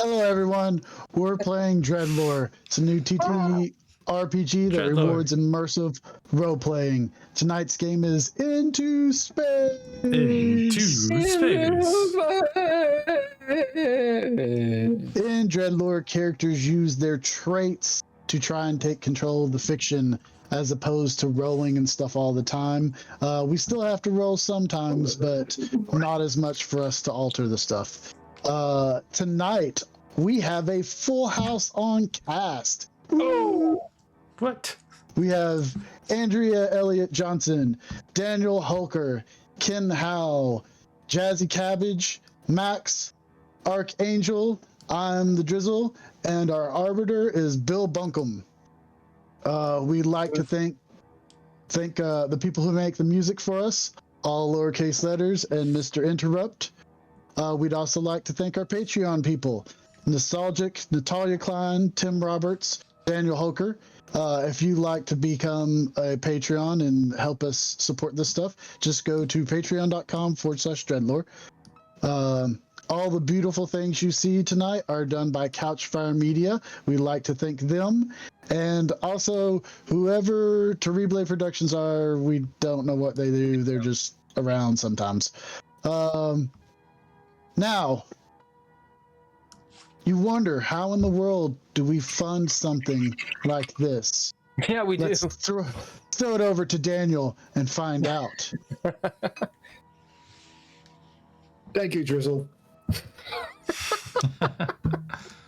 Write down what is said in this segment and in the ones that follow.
Hello, everyone. We're playing DreadLore. It's a new TTRPG that DreadLore. rewards immersive role-playing. Tonight's game is Into Space. Into space. In DreadLore, characters use their traits to try and take control of the fiction as opposed to rolling and stuff all the time. We still have to roll sometimes, but not as much for us to alter the stuff. Tonight, we have a full house on cast. Oh, what? We have Andrea Elliott-Johnson, Daniel Holker, Ken Howl, Jazzi Cabbage, Max, Archangel, I'm the Drizzle, and our arbiter is Bill Bunkum. We'd like to thank the people who make the music for us, all lowercase letters, and Mr. Interrupt. We'd also like to thank our Patreon people, Nostalgic, Natalia Cline, Tim Roberts, Daniel Holker. If you'd like to become a Patreon and help us support this stuff, just go to patreon.com/DreadLore. All the beautiful things you see tonight are done by Couchfire Media. We'd like to thank them. And also, whoever Terrible Productions are, we don't know what they do. They're just around sometimes. Now, you wonder, how in the world do we fund something like this? Yeah, we do. Let's throw it over to Daniel and find out. Thank you, Drizzle.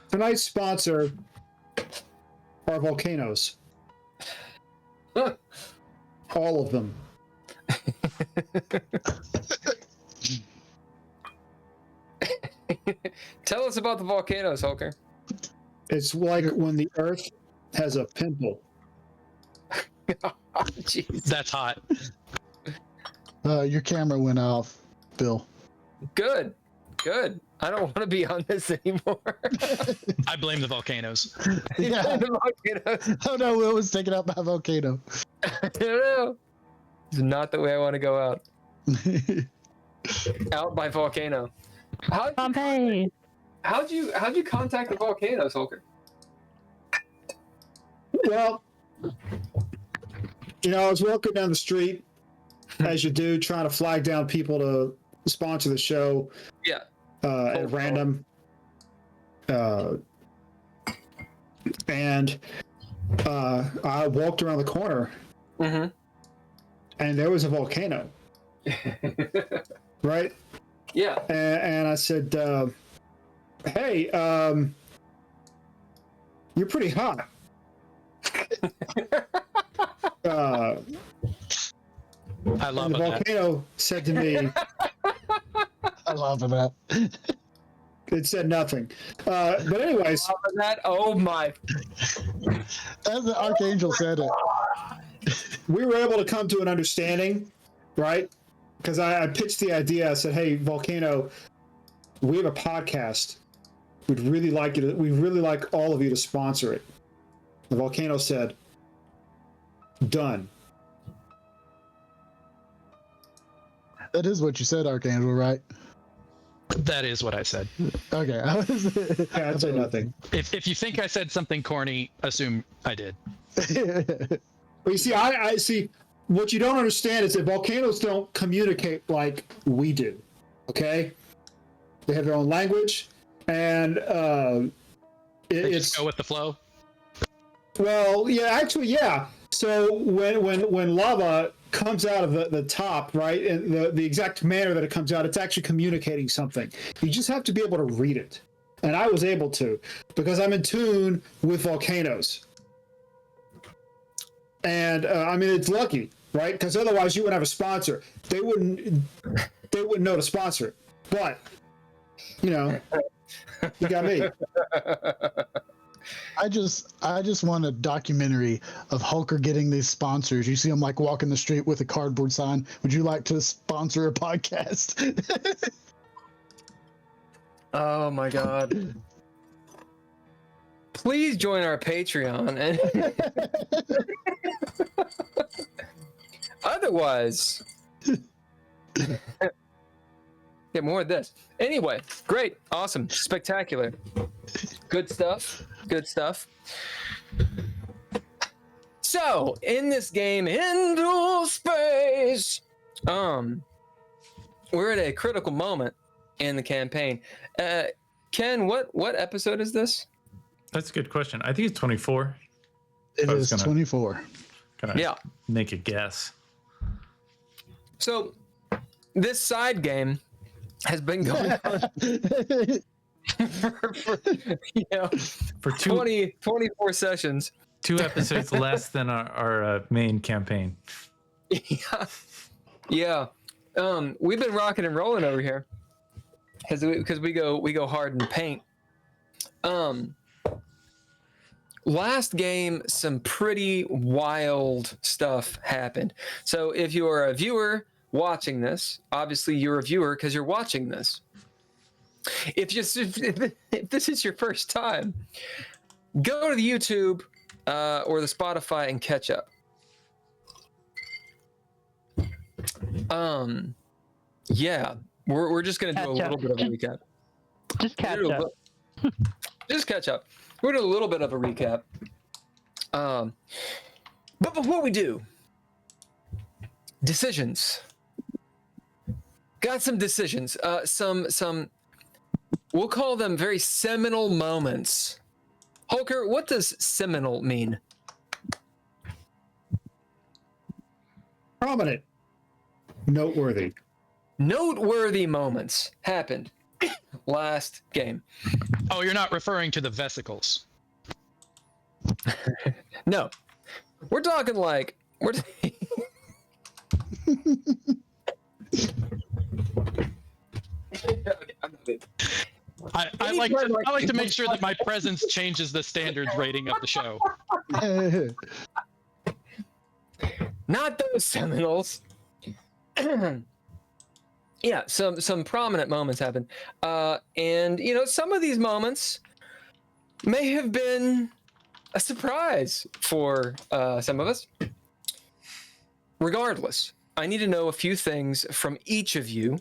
Tonight's sponsor are volcanoes. All of them. Tell us about the volcanoes, Holker. It's like when the Earth has a pimple. Jeez. That's hot. Your camera went off, Bill. Good. I don't want to be on this anymore. I blame the volcanoes. Yeah. The volcanoes. Oh no, Will was taken out by a volcano. I don't know. It's not the way I want to go out. Out by volcano. Pompeii. How'd you contact the volcanoes, Holker? Well, I was walking down the street, as you do, trying to flag down people to sponsor the show. Yeah. At random. And I walked around the corner, Mm-hmm. and there was a volcano. Right? Yeah. And I said, hey, you're pretty hot. I love And the that. volcano said to me, I love that. it said nothing. But anyways, That, oh my. As the Archangel said it. we were able to come to an understanding, right? Because I pitched the idea. I said, hey, Volcano, we have a podcast. We'd really like all of you to sponsor it. The Volcano said, done. That is what you said, Archangel, right? That is what I said. Okay. Yeah, I'd say nothing. If you think I said something corny, assume I did. But you see, I see, what you don't understand is that volcanoes don't communicate like we do. Okay? They have their own language, and They it's just go with the flow. well, yeah, actually, yeah. So when lava comes out of the top, right, and the exact manner that it comes out, it's actually communicating something. You just have to be able to read it, and I was able to because I'm in tune with volcanoes. And I mean, it's lucky, right? Because otherwise, you wouldn't have a sponsor. They wouldn't know to sponsor it. But you got me. I just want a documentary of Hulker getting these sponsors. You see him like walking the street with a cardboard sign. Would you like to sponsor a podcast? Oh my God. Please join our Patreon. Otherwise, get more of this. Anyway, great, awesome, spectacular, good stuff. Good stuff. So in this game, into space, we're at a critical moment in the campaign. Ken, what episode is this? That's a good question. I think it's 24. It is 24. Gonna make a guess. So this side game has been going on for 24 sessions. 2 episodes less than our main campaign. Yeah. We've been rocking and rolling over here because we go hard in the paint. Last game, some pretty wild stuff happened. So if you are a viewer watching this, obviously you're a viewer because you're watching this. If this is your first time, go to the YouTube or the Spotify and catch up. Yeah, we're just gonna do a little bit of a recap. Just catch up. Just catch up. We're doing a little bit of a recap. But before we do, decisions. Got some decisions. Some we'll call them very seminal moments. Holker, what does seminal mean? Prominent. Noteworthy. Noteworthy moments happened last game. Oh, you're not referring to the vesicles. No, we're talking like I like to make sure that my presence changes the standards rating of the show. Not those Seminoles. Yeah, some prominent moments happened, and some of these moments may have been a surprise for some of us. Regardless, I need to know a few things from each of you.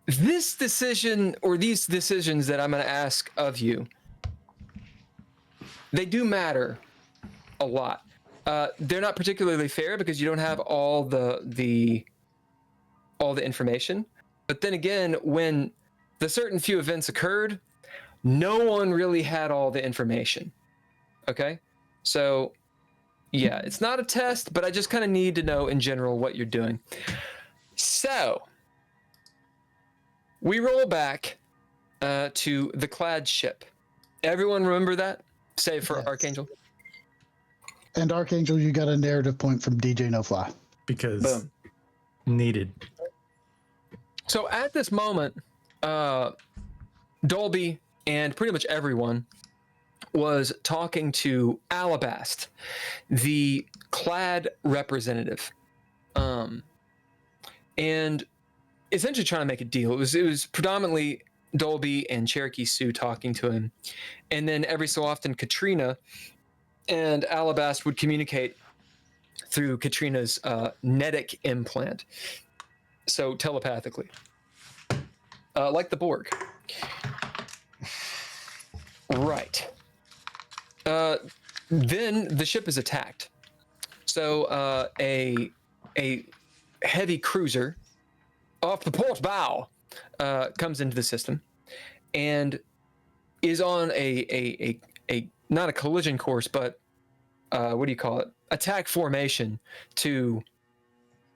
This decision or these decisions that I'm going to ask of you, they do matter a lot. They're not particularly fair because you don't have all the information. But then again, when the certain few events occurred, no one really had all the information. Okay? So, yeah, it's not a test, but I just kind of need to know in general what you're doing. So, we roll back to the clad ship. Everyone remember that? Save for Archangel. And Archangel, you got a narrative point from DJ No Fly. Because Boom. Needed. So at this moment, Dolby and pretty much everyone was talking to Alabast, the clad representative, and essentially trying to make a deal. It was predominantly Dolby and Cherokee Sue talking to him, and then every so often Katrina and Alabast would communicate through Katrina's netic implant, so telepathically, like the Borg. Right. Then the ship is attacked. So a heavy cruiser off the port bow comes into the system and is on a not a collision course, but what do you call it? Attack formation to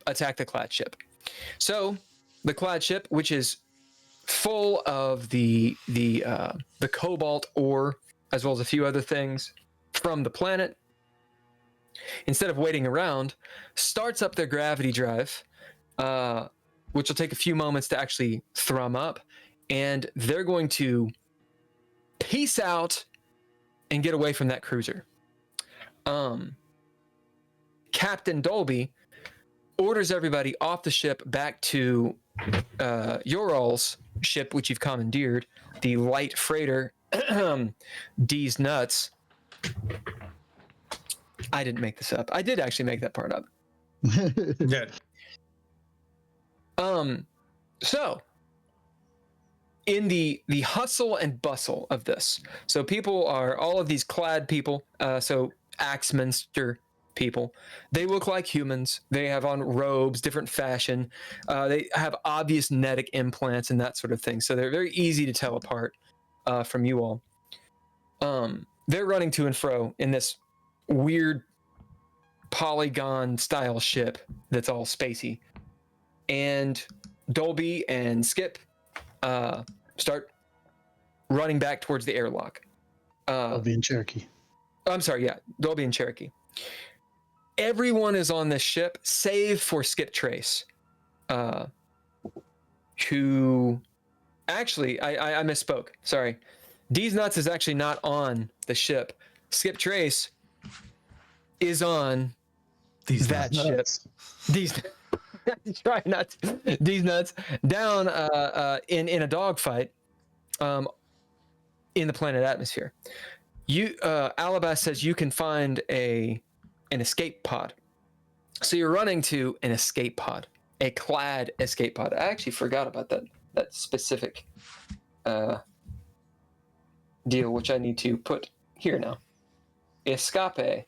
attack the clad ship. So the clad ship, which is full of the cobalt ore, as well as a few other things from the planet, instead of waiting around, starts up their gravity drive, which will take a few moments to actually thrum up, and they're going to peace out and get away from that cruiser. Captain Dolby orders everybody off the ship back to Yoral's ship, which you've commandeered, the light freighter D's Nuts. I didn't make this up. I did actually make that part up. Yeah. So in the hustle and bustle of this, so people are all of these clad people, so Axminster people, they look like humans. They have on robes, different fashion. They have obvious netic implants and that sort of thing. So they're very easy to tell apart from you all. They're running to and fro in this weird polygon style ship that's all spacey. And Dolby and Skip start running back towards the airlock. Dolby and Cherokee. I'm sorry, yeah, Dolby and Cherokee. Everyone is on this ship, save for Skip Trace, who actually, I misspoke. Sorry. D's Nuts is actually not on the ship. Skip Trace is on that ship. D's try not to. D's Nuts down in a dogfight in the planet atmosphere. You Alabas says you can find an escape pod. So you're running to an escape pod, a clad escape pod. I actually forgot about that specific deal, which I need to put here now. Escape.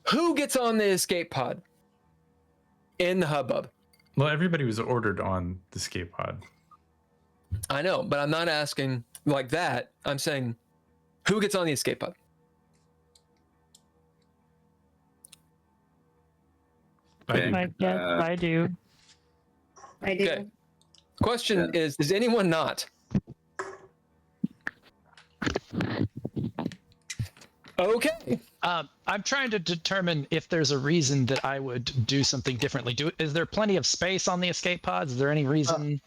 Who gets on the escape pod in the hubbub? Well, everybody was ordered on the escape pod. I know, but I'm not asking like that. I'm saying, who gets on the escape pod? I guess I do. I do. Okay. Question is, does anyone not? Okay. I'm trying to determine if there's a reason that I would do something differently. Is there plenty of space on the escape pods? Is there any reason?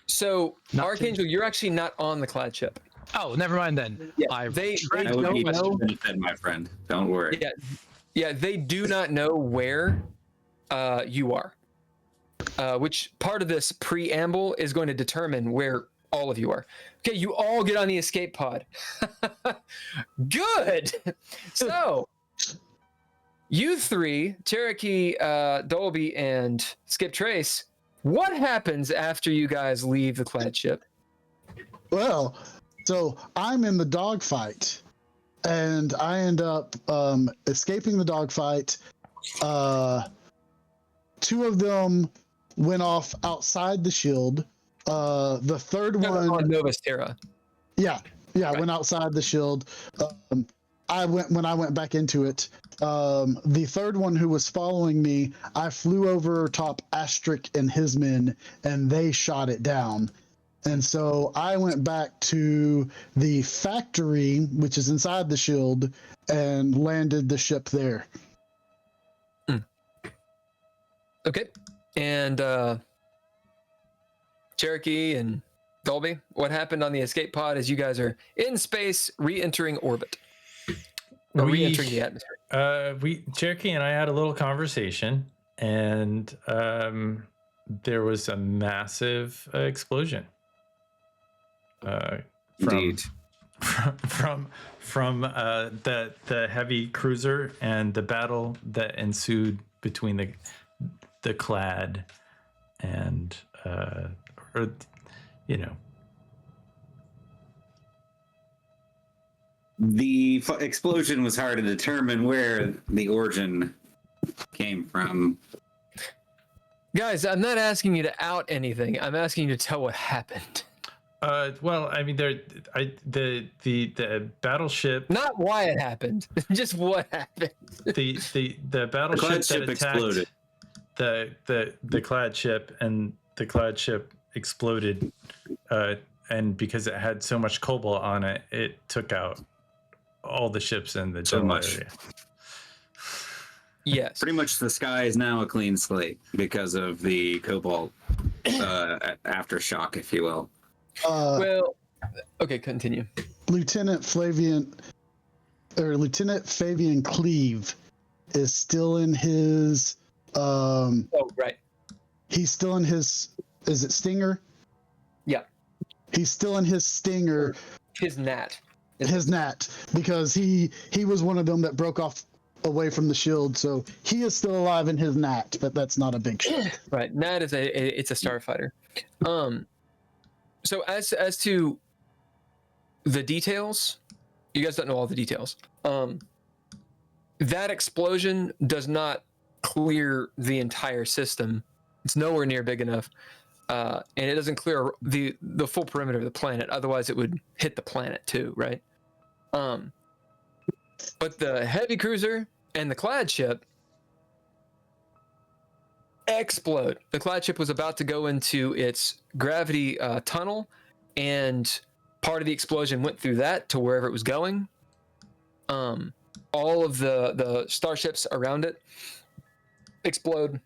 So, Not Archangel, you're actually not on the clad ship. Oh, never mind then. Yeah, they I would be don't know. fed, my friend. Don't worry. Yeah, they do not know where you are. Which part of this preamble is going to determine where all of you are. Okay, you all get on the escape pod. Good. So, you three, Cherokee, Dolby, and Skip Trace, what happens after you guys leave the clad ship? Well, so I'm in the dogfight, and I end up escaping the dogfight. Two of them went off outside the shield. The third one on Novus Terra. Yeah, Right. went outside the shield. When I went back into it. The third one who was following me, I flew over top Astric and his men, and they shot it down. And so I went back to the factory, which is inside the shield, and landed the ship there. Okay. And Cherokee and Dolby, what happened on the escape pod as you guys are in space, re-entering orbit? Or re-entering the atmosphere? Cherokee and I had a little conversation, and there was a massive explosion. Indeed. From the heavy cruiser and the battle that ensued between the clad and The explosion was hard to determine where the origin came from. Guys, I'm not asking you to out anything. I'm asking you to tell what happened. Well, I mean, the battleship. Not why it happened, just what happened. The battleship that attacked exploded. The clad ship, and the clad ship exploded, and because it had so much cobalt on it, it took out all the ships in the So general much. area. Yes. Pretty much the sky is now a clean slate because of the cobalt aftershock, if you will. Well, okay, continue. Lieutenant Fabian Cleve is still in his. Oh, right. He's still in his. Is it Stinger? Yeah. He's still in his Stinger. His gnat. His Nat, because he was one of them that broke off away from the shield, so he is still alive in his Nat, but that's not a big shield. Right. Nat is it's a starfighter. So as to the details, you guys don't know all the details. That explosion does not clear the entire system. It's nowhere near big enough. And it doesn't clear the full perimeter of the planet. Otherwise, it would hit the planet too, right? But the heavy cruiser and the clad ship explode. The clad ship was about to go into its gravity tunnel, and part of the explosion went through that to wherever it was going. All of the starships around it explode.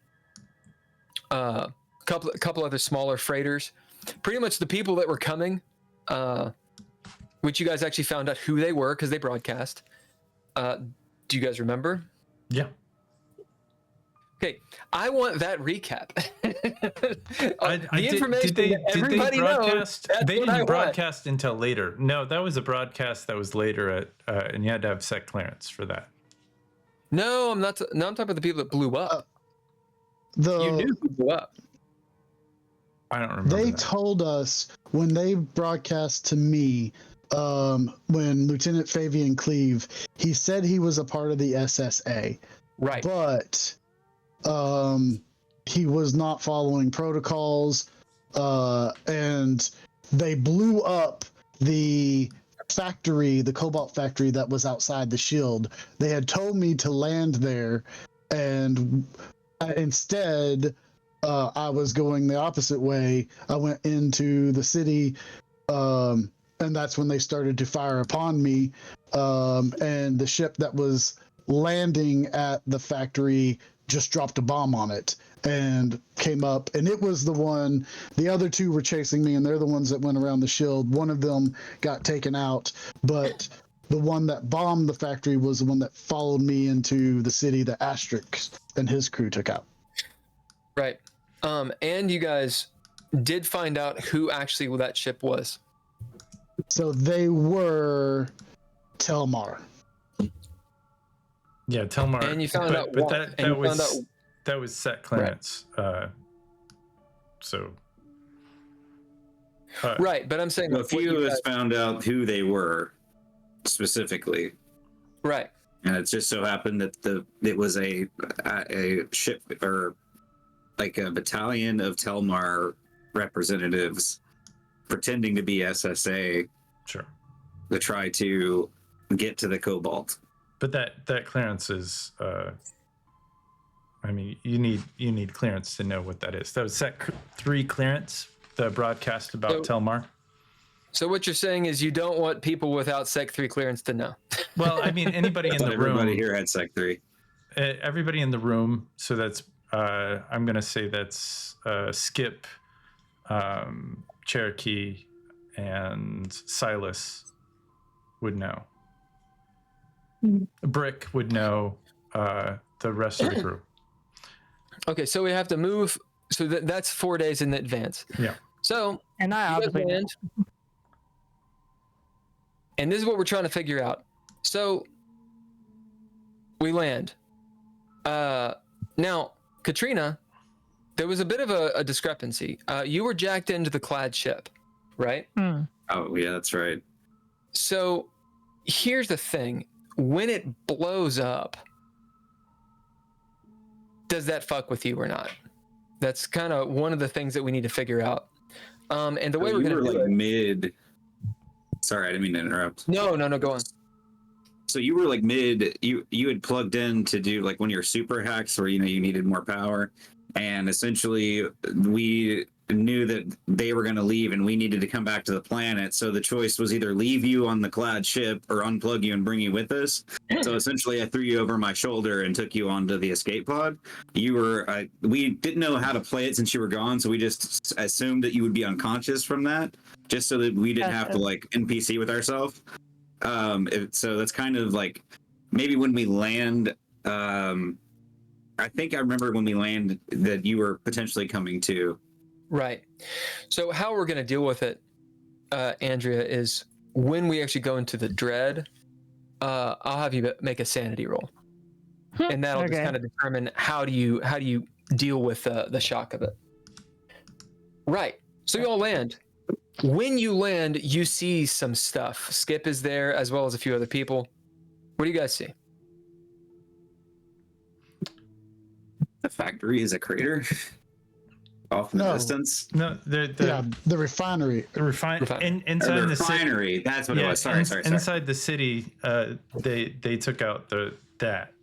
Couple other smaller freighters. Pretty much the people that were coming, which you guys actually found out who they were because they broadcast. Do you guys remember? Yeah. Okay, I want that recap. The information that everybody knows. They didn't broadcast until later. No, that was a broadcast that was later and you had to have SEC clearance for that. No, I'm not. No, I'm talking about the people that blew up. You knew who blew up. I don't remember. They that. told us when they broadcast to me, when Lieutenant Fabian Cleve, he said he was a part of the SSA. Right. But he was not following protocols, and they blew up the factory, the cobalt factory that was outside the shield. They had told me to land there, and instead I was going the opposite way. I went into the city, and that's when they started to fire upon me, and the ship that was landing at the factory just dropped a bomb on it and came up, and it was the other two were chasing me, and they're the ones that went around the shield. One of them got taken out, but the one that bombed the factory was the one that followed me into the city that Asterix and his crew took out. Right. And you guys did find out who actually that ship was. So they were Telmar. Yeah, Telmar. And you found out but what? that was set clearance. Right. Right, but I'm saying a few of us found out who they were specifically. Right. And it just so happened that it was a ship, or like a battalion of Telmar representatives pretending to be SSA. Sure. To try to get to the cobalt. But that clearance is, I mean, you need clearance to know what that is. That was Sec 3 clearance, the broadcast about Telmar. So what you're saying is you don't want people without Sec 3 clearance to know. Well, I mean, anybody in the room. Everybody here had Sec 3. Everybody in the room. So that's, I'm going to say that's Skip, Cherokee, and Silas would know. Brick would know, the rest of the group. Okay, so we have to move. So that's 4 days in advance. Yeah. So and I obviously land, and this is what we're trying to figure out. So we land. Now, Katrina, there was a bit of a discrepancy. You were jacked into the clad ship, right? Oh yeah, that's right. So here's the thing. When it blows up, does that fuck with you or not? That's kind of one of the things that we need to figure out. And the way we're going to do it... mid... Sorry, I didn't mean to interrupt. No, go on. So you were like mid... You had plugged in to do like one of your super hacks where, you needed more power. And essentially, we knew that they were going to leave and we needed to come back to the planet. So the choice was either leave you on the clad ship or unplug you and bring you with us. So essentially, I threw you over my shoulder and took you onto the escape pod. You were, we didn't know how to play it since you were gone. So we just assumed that you would be unconscious from that, just so that we didn't have to like NPC with ourselves. So that's kind of like maybe when we land, I think I remember when we landed that you were potentially coming to. Right. So how we're going to deal with it, Andrea, is when we actually go into the dread, I'll have you make a sanity roll. and that'll just Okay. kind of determine how do you deal with the shock of it. Right. So you all land. When you land, you see some stuff. Skip is there as well as a few other people. What do you guys see? The factory is a crater off in the No. distance. No, Yeah, the refinery. inside Or the the city. refinery. That's what it was. Sorry. Inside the city, they took out that.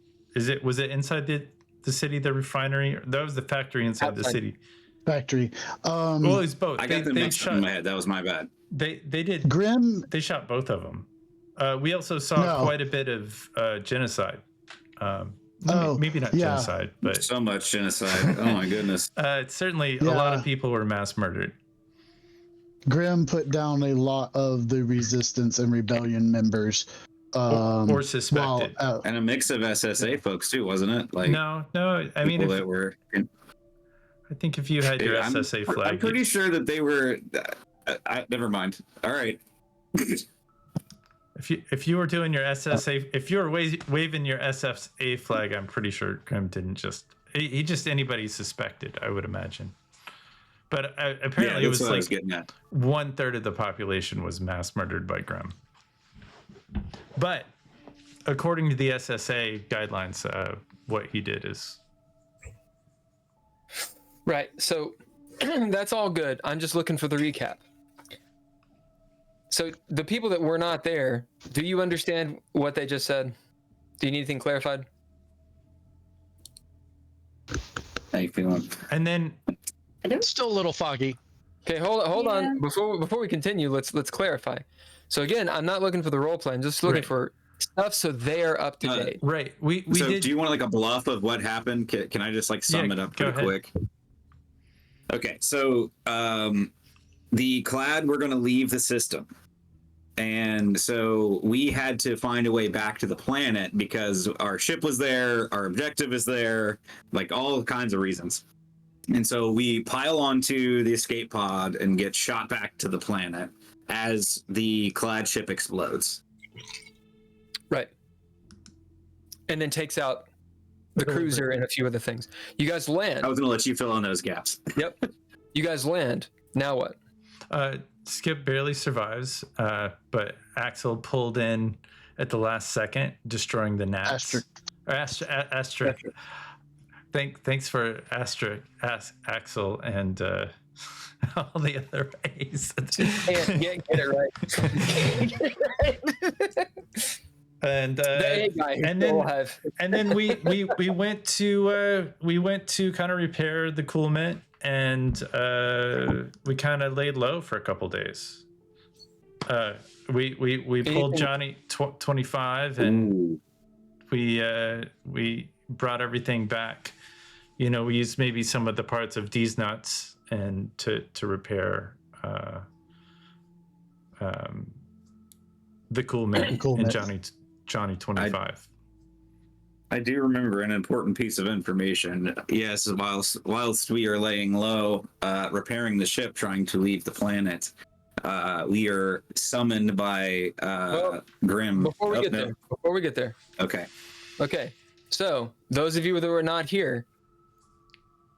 Was it inside the city, the refinery? That was the factory inside the city. Factory. Well, it's both. I got them mixed up in my head. That was my bad. They did. Grim. They shot both of them. We also saw quite a bit of genocide. Maybe not genocide, but So much genocide. Oh my goodness. certainly a lot of people were mass murdered. Grim put down a lot of the resistance and rebellion members. Or suspected. And a mix of SSA folks too, wasn't it? Like No. I mean, people that were. I think if you had your SSA flag, I'm pretty sure that they were. Never mind. All right. If you were doing your SSA, if you were waving your SSA flag, I'm pretty sure Grim didn't just. He just anybody suspected, I would imagine. But apparently, it was like 1/3 of the population was mass murdered by Grim. But according to the SSA guidelines, what he did is Right. So that's all good. I'm just looking for the recap. So the people that were not there, do you understand what they just said? Do you need anything clarified? How you feeling? and then It's still a little foggy. Okay, hold on. Before we continue, let's clarify. So again, I'm not looking for the role play. I'm just looking for stuff so they are up to date. right. We So did. do you want like a bluff of what happened? Can I just like sum it up go pretty ahead. quick? Okay, so the Clad were going to leave the system. And so we had to find a way back to the planet because our ship was there, our objective is there, like all kinds of reasons. And so we pile onto the escape pod and get shot back to the planet as the Clad ship explodes. Right. And then takes out the cruiser and a few other things. You guys land. I was going to let you fill in those gaps. Yep. You guys land. Now what? Skip barely survives, but Axel pulled in at the last second, destroying the gnats. Asterisk. Thanks for asterisk, Axel, and all the other A's. Can't get it right. And and then we went to kind of repair the coolant, and we kind of laid low for a couple days. We pulled Johnny 25, and we brought everything back. You know, we used maybe some of the parts of D's nuts and to repair the coolant in Johnny 25. I do remember an important piece of information. Yes, whilst we are laying low, repairing the ship, trying to leave the planet, we are summoned by Grim. Before we get there. Okay. So those of you that were not here,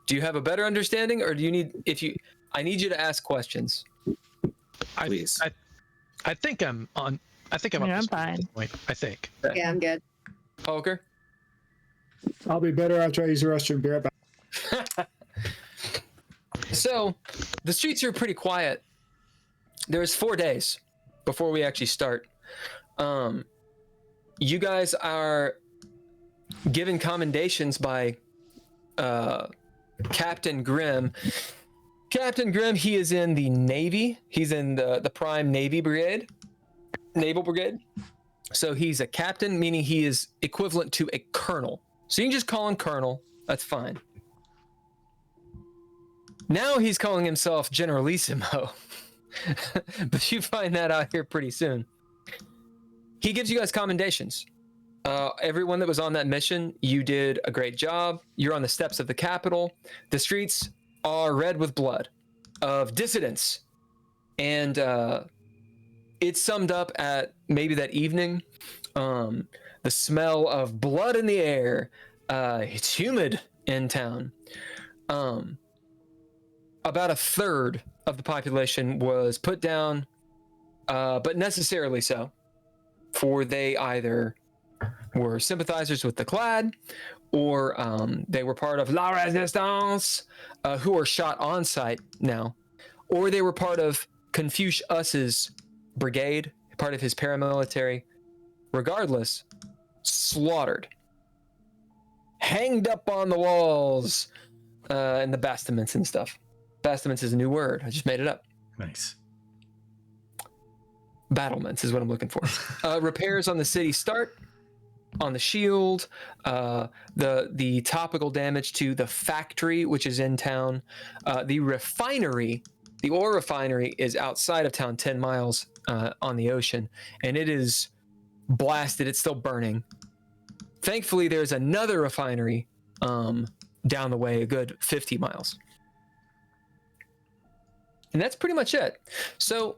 do you have a better understanding, or do you need? I need you to ask questions. Please. I think I'm on. I think I'm. Yeah, up I'm to speed at fine. this point, I think. Yeah, I'm good. Poker. I'll be better after I use the restroom. Be right back. So the streets are pretty quiet. There's 4 days before we actually start. You guys are given commendations by Captain Grimm. Captain Grimm, he is in the Navy. He's in the Prime Naval Brigade. So he's a captain, meaning he is equivalent to a colonel. So you can just call him Colonel. That's fine. Now he's calling himself Generalissimo. But you find that out here pretty soon. He gives you guys commendations. Everyone that was on that mission, you did a great job. You're on the steps of the Capitol. The streets are red with blood of dissidents. And it's summed up at maybe that evening. the smell of blood in the air. It's humid in town. About a third of the population was put down, but necessarily so, for they either were sympathizers with the Clad, or they were part of La Resistance, who are shot on sight now, or they were part of Confucius's brigade, part of his paramilitary. Regardless, slaughtered, hanged up on the walls, and the battlements and stuff. Battlements is a new word. I just made it up. Nice. Battlements is what I'm looking for. Repairs on the city start. On the shield, the topical damage to the factory, which is in town. The refinery, the ore refinery, is outside of town, 10 miles on the ocean, and it is blasted. It's still burning. Thankfully, there's another refinery down the way, a good 50 miles. And that's pretty much it. So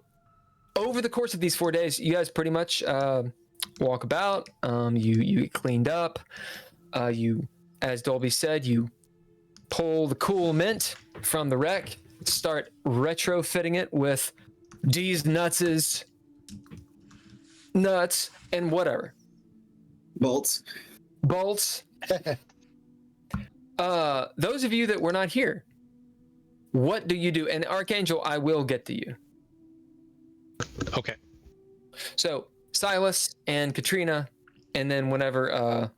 over the course of these 4 days, you guys pretty much walk about. You get cleaned up. You, as Dolby said, you pull the cool mint from the wreck, start retrofitting it with D's nuts, and whatever. Bolts. Those of you that were not here, what do you do? And Archangel, I will get to you. Okay. So Silas and Katrina, and then whenever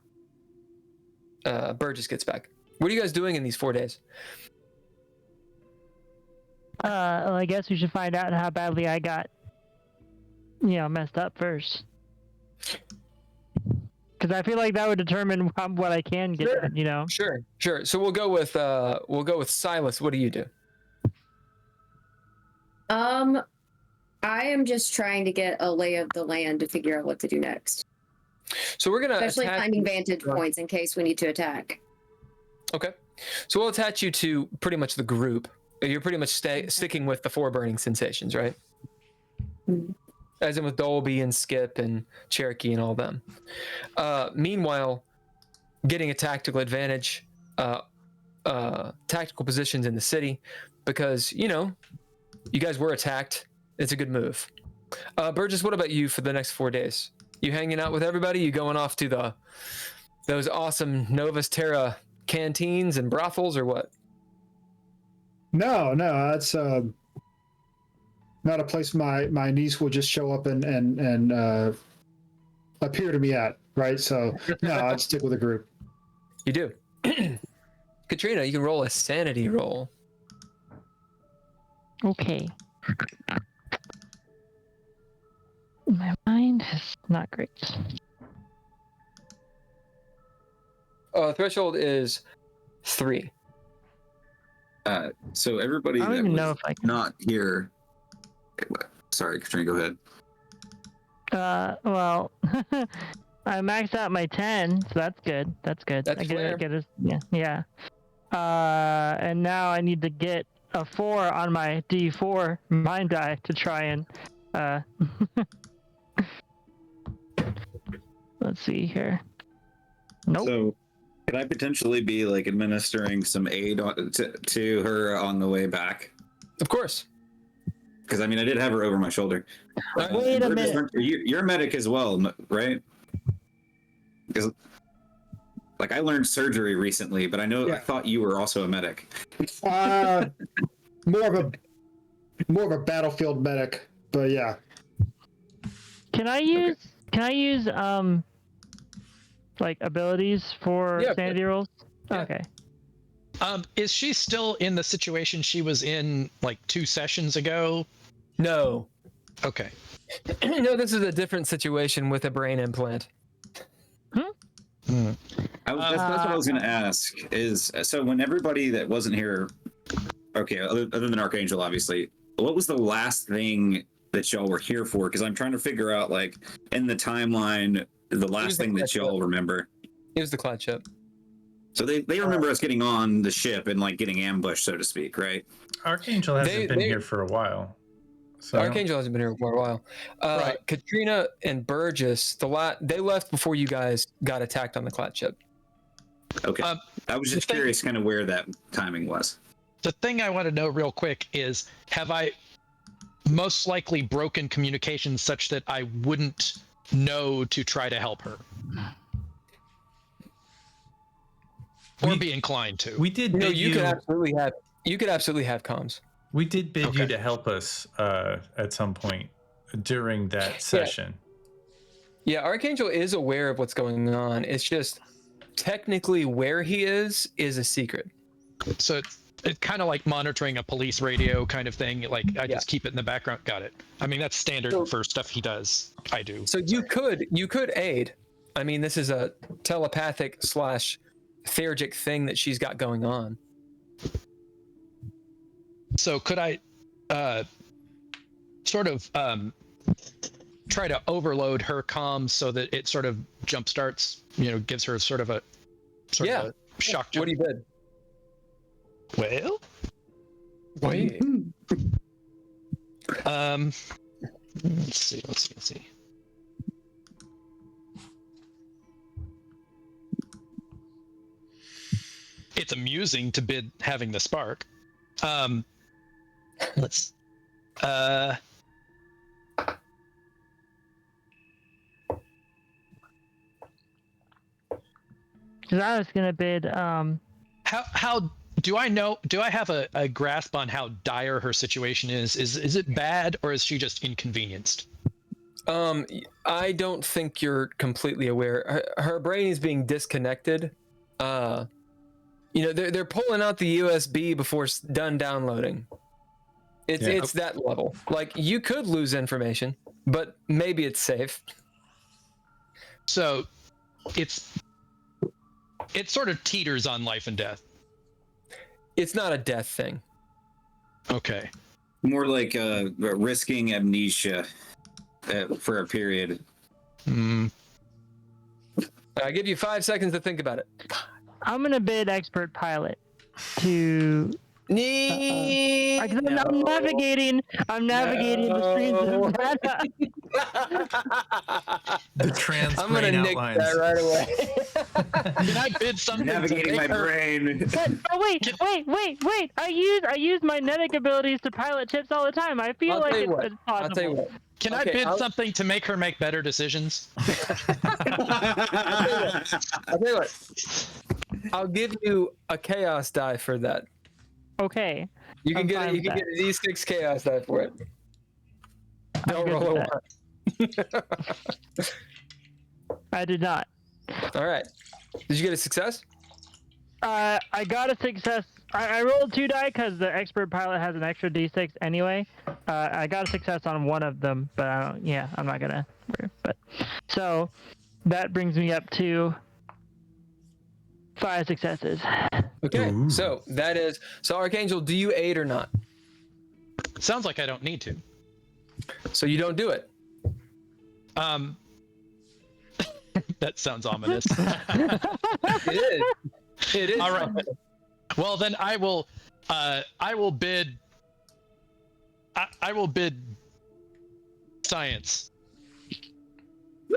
Burgess gets back. What are you guys doing in these 4 days? Well, I guess we should find out how badly I got, messed up first. Because I feel like that would determine what I can get done, Sure. So we'll go with Silas. What do you do? I am just trying to get a lay of the land to figure out what to do next. So we're gonna especially finding vantage points in case we need to attack. Okay. So we'll attach you to pretty much the group. You're pretty much sticking with the 4 burning sensations, right? Mm-hmm. As in with Dolby and Skip and Cherokee and all them. Meanwhile, getting a tactical advantage, tactical positions in the city, because, you guys were attacked. It's a good move. Burgess, what about you for the next 4 days? You hanging out with everybody? You going off to those awesome Novus Terra canteens and brothels, or what? No, that's not a place my niece will just show up and appear to me at, right? So no, I'd stick with a group. You do. Katrina, you can roll a sanity roll. Okay. My mind is not great. Threshold is 3. So everybody I don't that even was know if I can. not here. Sorry, Katrina, go ahead. Well, I maxed out my 10, so that's good. That's good. That's fair. Yeah. And now I need to get a 4 on my D4 mind die to try and let's see here. Nope. So, could I potentially be like administering some aid to her on the way back? Of course. Because I did have her over my shoulder. Wait a minute. You're a medic as well, right? Because, I learned surgery recently, but I thought you were also a medic. More of a battlefield medic, but yeah. Can I use abilities for sanity rolls? Yeah. Okay. Is she still in the situation she was in 2 sessions ago? No. Okay. No, this is a different situation with a brain implant. That's what I was going to ask. Is so when everybody that wasn't here, okay, other than Archangel, obviously, what was the last thing that y'all were here for? Because I'm trying to figure out, in the timeline, the last thing that y'all remember. It was the Cloud ship. So they remember us getting on the ship and getting ambushed, so to speak, right? Archangel hasn't been here for a while. So Archangel hasn't been here for a while. Right. Katrina and Burgess, they left before you guys got attacked on the Clat ship. Okay. I was just curious kind of where that timing was. The thing I want to know real quick is, have I most likely broken communication such that I wouldn't know to try to help her? Or be inclined to? we did No, bid you could absolutely have comms. We did bid you Okay. to help us at some point during that session. Yeah, Archangel is aware of what's going on. It's just technically where he is a secret. So it's kind of like monitoring a police radio kind of thing. Like I just keep it in the background. Got it. I mean, that's standard for stuff he does. I do. So you could aid. I mean, this is a telepathic / theurgic thing that she's got going on. So could I sort of try to overload her comms so that it sort of jump starts, gives her sort of a shock jump? What do you bid? Well, Wait. let's see. It's amusing to bid having the spark. Let's Because I was gonna bid. how do I know? Do I have a grasp on how dire her situation is? Is it bad, or is she just inconvenienced? I don't think you're completely aware. Her brain is being disconnected. They're pulling out the USB before it's done downloading. It's that level. Like, you could lose information, but maybe it's safe. So it sort of teeters on life and death. It's not a death thing. Okay. More like risking amnesia for a period. I give you 5 seconds to think about it. I'm gonna bid expert pilot to. I'm navigating the streams of data. The trans I'm gonna brain nick outlines. that right away. Can I bid something? Navigating my brain. Oh wait! I use my netic abilities to pilot ships all the time. I feel like it's possible. I'll tell you what. Can I bid something to make her make better decisions? I'll tell you what. I'll give you a chaos die for that. Okay. You can I'm get fine you can with get an E6 chaos die for it. Don't good roll with a one. I did not. All right. Did you get a success? I got a success. I rolled 2 die because the expert pilot has an extra D6 anyway. I got a success on one of them, but I'm not gonna. But so that brings me up to 5 successes. Okay. Ooh. So Archangel, do you aid or not? Sounds like I don't need to. So you don't do it. That sounds ominous. It is. It is. All right. Well, then I will bid. I will bid science.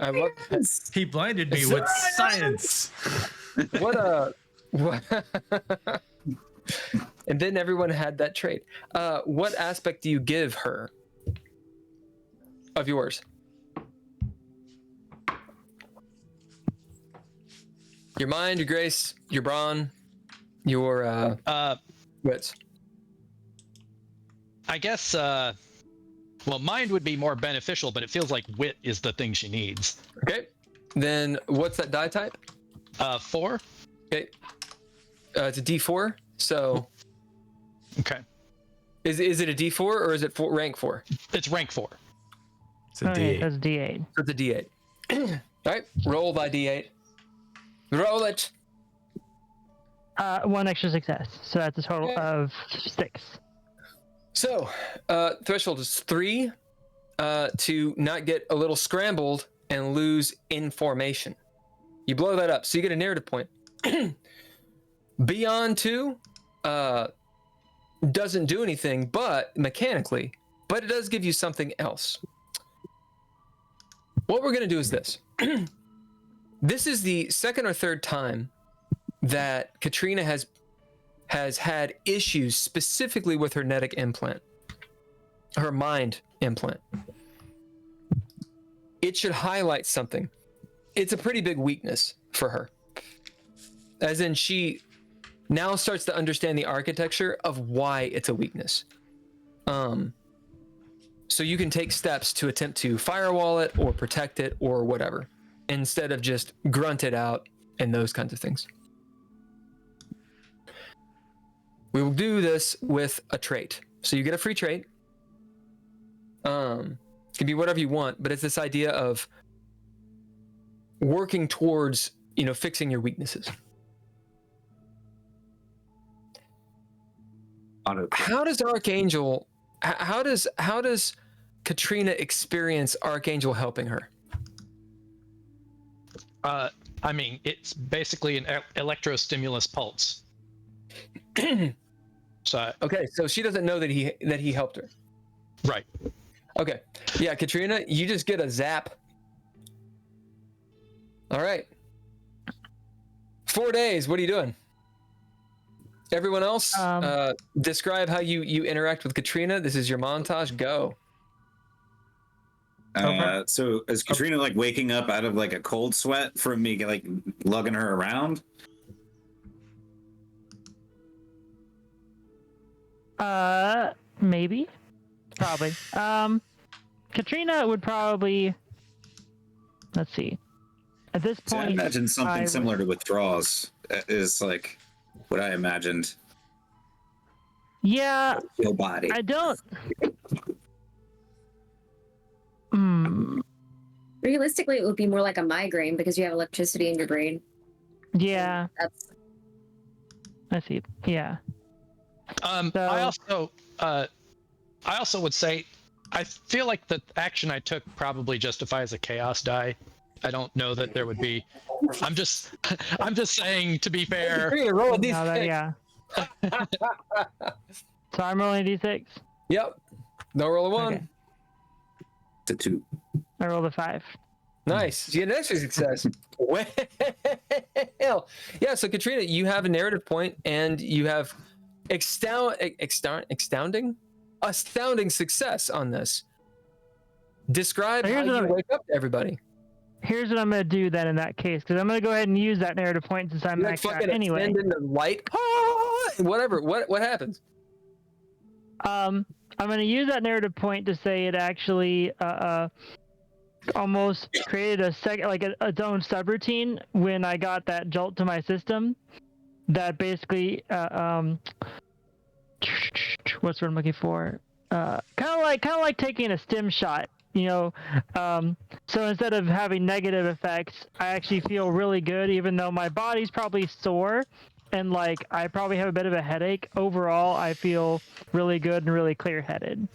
I love that. He blinded me with science. What. And then everyone had that trait. What aspect do you give her of yours? Your mind, your grace, your brawn, your wits. I guess. Well, mind would be more beneficial, but it feels like wit is the thing she needs. Okay. Then what's that die type? 4. Okay. It's a D4. So Okay. is it a D4 or is it rank 4? It's rank 4. It's a Okay, D8. that's D8. So it's a D8. All right. Roll by D8. Roll it. 1 extra success, so that's a total of 6. So, threshold is 3 to not get a little scrambled and lose information. You blow that up, so you get a narrative point. Beyond 2 doesn't do anything, but mechanically, but it does give you something else. What we're going to do is this. This is the second or third time that Katrina has had issues specifically with her netic implant, her mind implant. It should highlight something. It's a pretty big weakness for her. As in, she now starts to understand the architecture of why it's a weakness. So you can take steps to attempt to firewall it or protect it or whatever, instead of just grunt it out and those kinds of things. We will do this with a trait. So you get a free trait. It can be whatever you want, but it's this idea of working towards, fixing your weaknesses. How does Archangel, how does Katrina experience Archangel helping her? I mean, it's basically an electrostimulus pulse. So Okay, so she doesn't know that he helped her. right. Okay. Yeah, Katrina, you just get a zap. All right. 4 days. What are you doing? Everyone else, describe how you interact with Katrina. This is your montage. Go. So is Katrina like waking up out of like a cold sweat from me like lugging her around? Maybe. Probably. Katrina would probably, let's see. At this So I point, imagine something similar to withdrawals is like what I imagined. Yeah, Your body. I don't. Realistically, it would be more like a migraine because you have electricity in your brain. Yeah, That's I see. Yeah. I also would say, I feel like the action I took probably justifies a chaos die. I don't know that there would be. I'm just saying, to be fair. Roll a No, d6. yeah. So I'm rolling a d6. Yep. No, roll a 1. Okay. It's a 2. I rolled a 5. Nice. You get an extra success. Well, yeah. So Katrina, you have a narrative point, and you have astounding success on this. Describe how you wake up to everybody. Here's what I'm going to do then in that case, because I'm going to go ahead and use that narrative point since I'm maxed out anyway. Extend in the light. Whatever. What happens? I'm going to use that narrative point to say it actually almost created a its own subroutine when I got that jolt to my system. That basically, what's what I'm looking for? Kind of like taking a stim shot. So instead of having negative effects, I actually feel really good, even though my body's probably sore and like I probably have a bit of a headache. Overall, I feel really good and really clear-headed.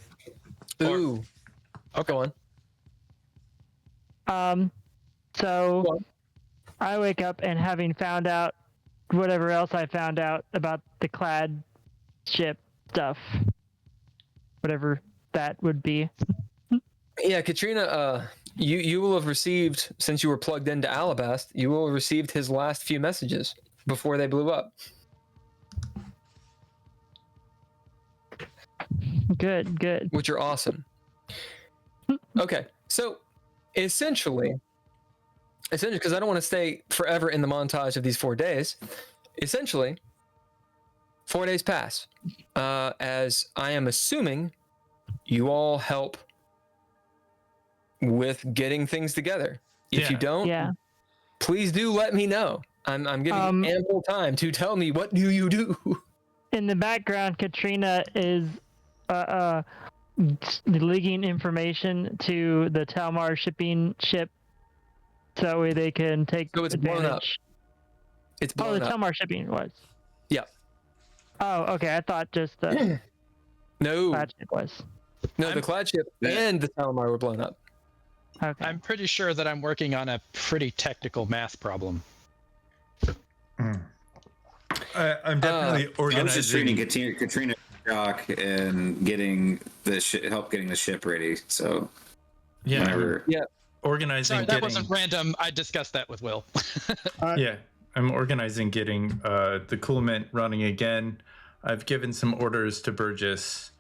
Ooh. Okay. Go on. So I wake up and having found out whatever else I found out about the clad ship stuff, whatever that would be. Yeah, Katrina, you will have received, since you were plugged into Alabast, you will have received his last few messages before they blew up. Good. Which are awesome. Okay, so essentially, because I don't want to stay forever in the montage of these 4 days, essentially, 4 days pass. As I am assuming you all help with getting things together. If you don't, please do let me know. I'm giving you ample time to tell me what do you do. In the background, Katrina is leaking information to the Talmar shipping ship, so that way they can take it's advantage. blown up. It's blown the up. Talmar shipping was. Yeah. Oh, okay. I thought just the no. ship was. No, the Clad ship and the Talmar were blown up. Okay. I'm pretty sure that I'm working on a pretty technical math problem. I'm definitely I was just treating organizing. Katrina Jock and getting help getting the ship ready. So Yeah. whenever, Organizing. Sorry, that wasn't random. I discussed that with Will. Yeah, I'm organizing getting the Cool Mint running again. I've given some orders to Burgess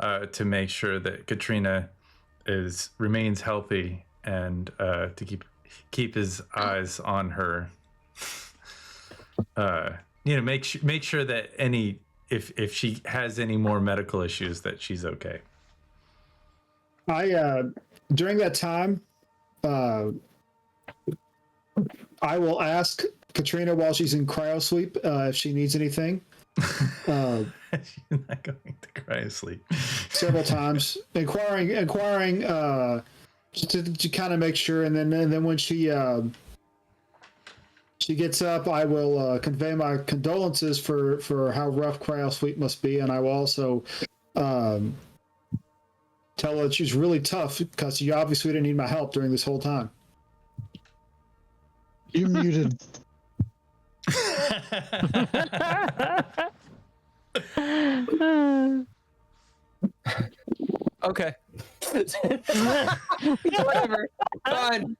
to make sure that Katrina remains healthy and to keep his eyes on her. Make sure that if she has any more medical issues that she's okay. During that time, I will ask Katrina while she's in cryosleep if she needs anything. She's not going to cryosleep. Several times, inquiring to kind of make sure, and then when she gets up, I will convey my condolences for how rough cryosleep must be, and I will also tell her that she's really tough because she obviously didn't need my help during this whole time. You muted. Okay. Whatever. Fine.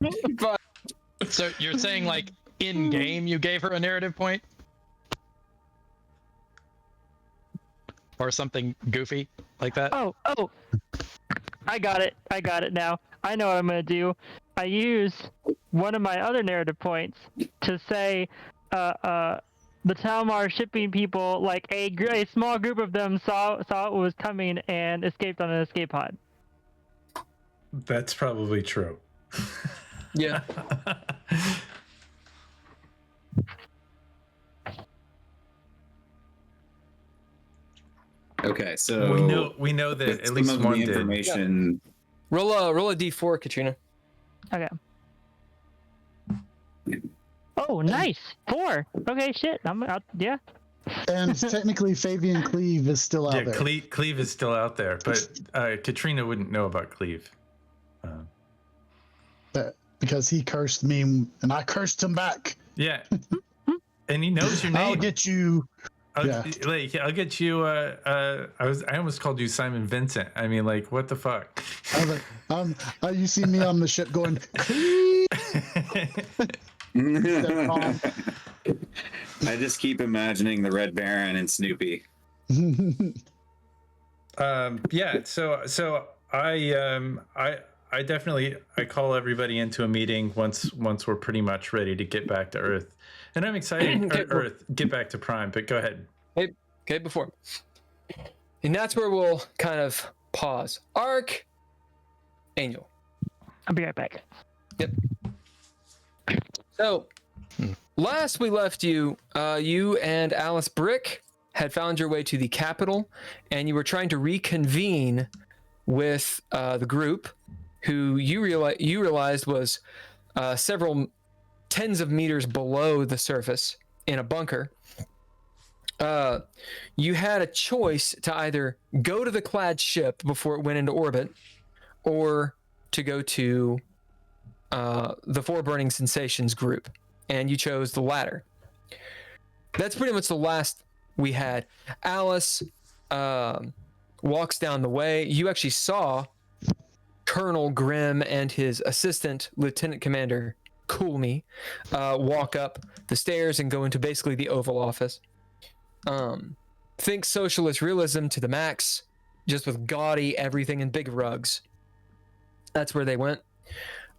So you're saying like in game you gave her a narrative point? Or something goofy like that? Oh, I got it now. I know what I'm gonna do. I use one of my other narrative points to say, the Talmar shipping people, like a small group of them saw what was coming and escaped on an escape pod. That's probably true. Yeah. okay, so we know that at some least of one the did. information. Roll a d4, Katrina. Okay. Oh, nice. 4. Okay, shit. Yeah. And technically, Fabian Cleve is still out there. Cleve is still out there, but Katrina wouldn't know about Cleve. Because he cursed me and I cursed him back. Yeah, and he knows your name. I'll get you. I'll get you. I almost called you Simon Vincent. I mean, like, what the fuck? I was like, you see me on the ship going. I just keep imagining the Red Baron and Snoopy. Yeah. So I definitely call everybody into a meeting once we're pretty much ready to get back to Earth, and I'm excited. Earth, get back to Prime. But go ahead. Okay, before. And that's where we'll kind of pause. Archangel. I'll be right back. Yep. So, last we left you, you and Alice Brick had found your way to the capital, and you were trying to reconvene with the group, who you realized was several tens of meters below the surface in a bunker. You had a choice to either go to the clad ship before it went into orbit, or to go to the Four Burning Sensations group, and you chose the latter. That's pretty much the last we had. Alice walks down the way. You actually saw Colonel Grimm and his assistant, Lieutenant Commander Coolme, walk up the stairs and go into basically the Oval Office. Think socialist realism to the max, just with gaudy everything and big rugs. That's where they went.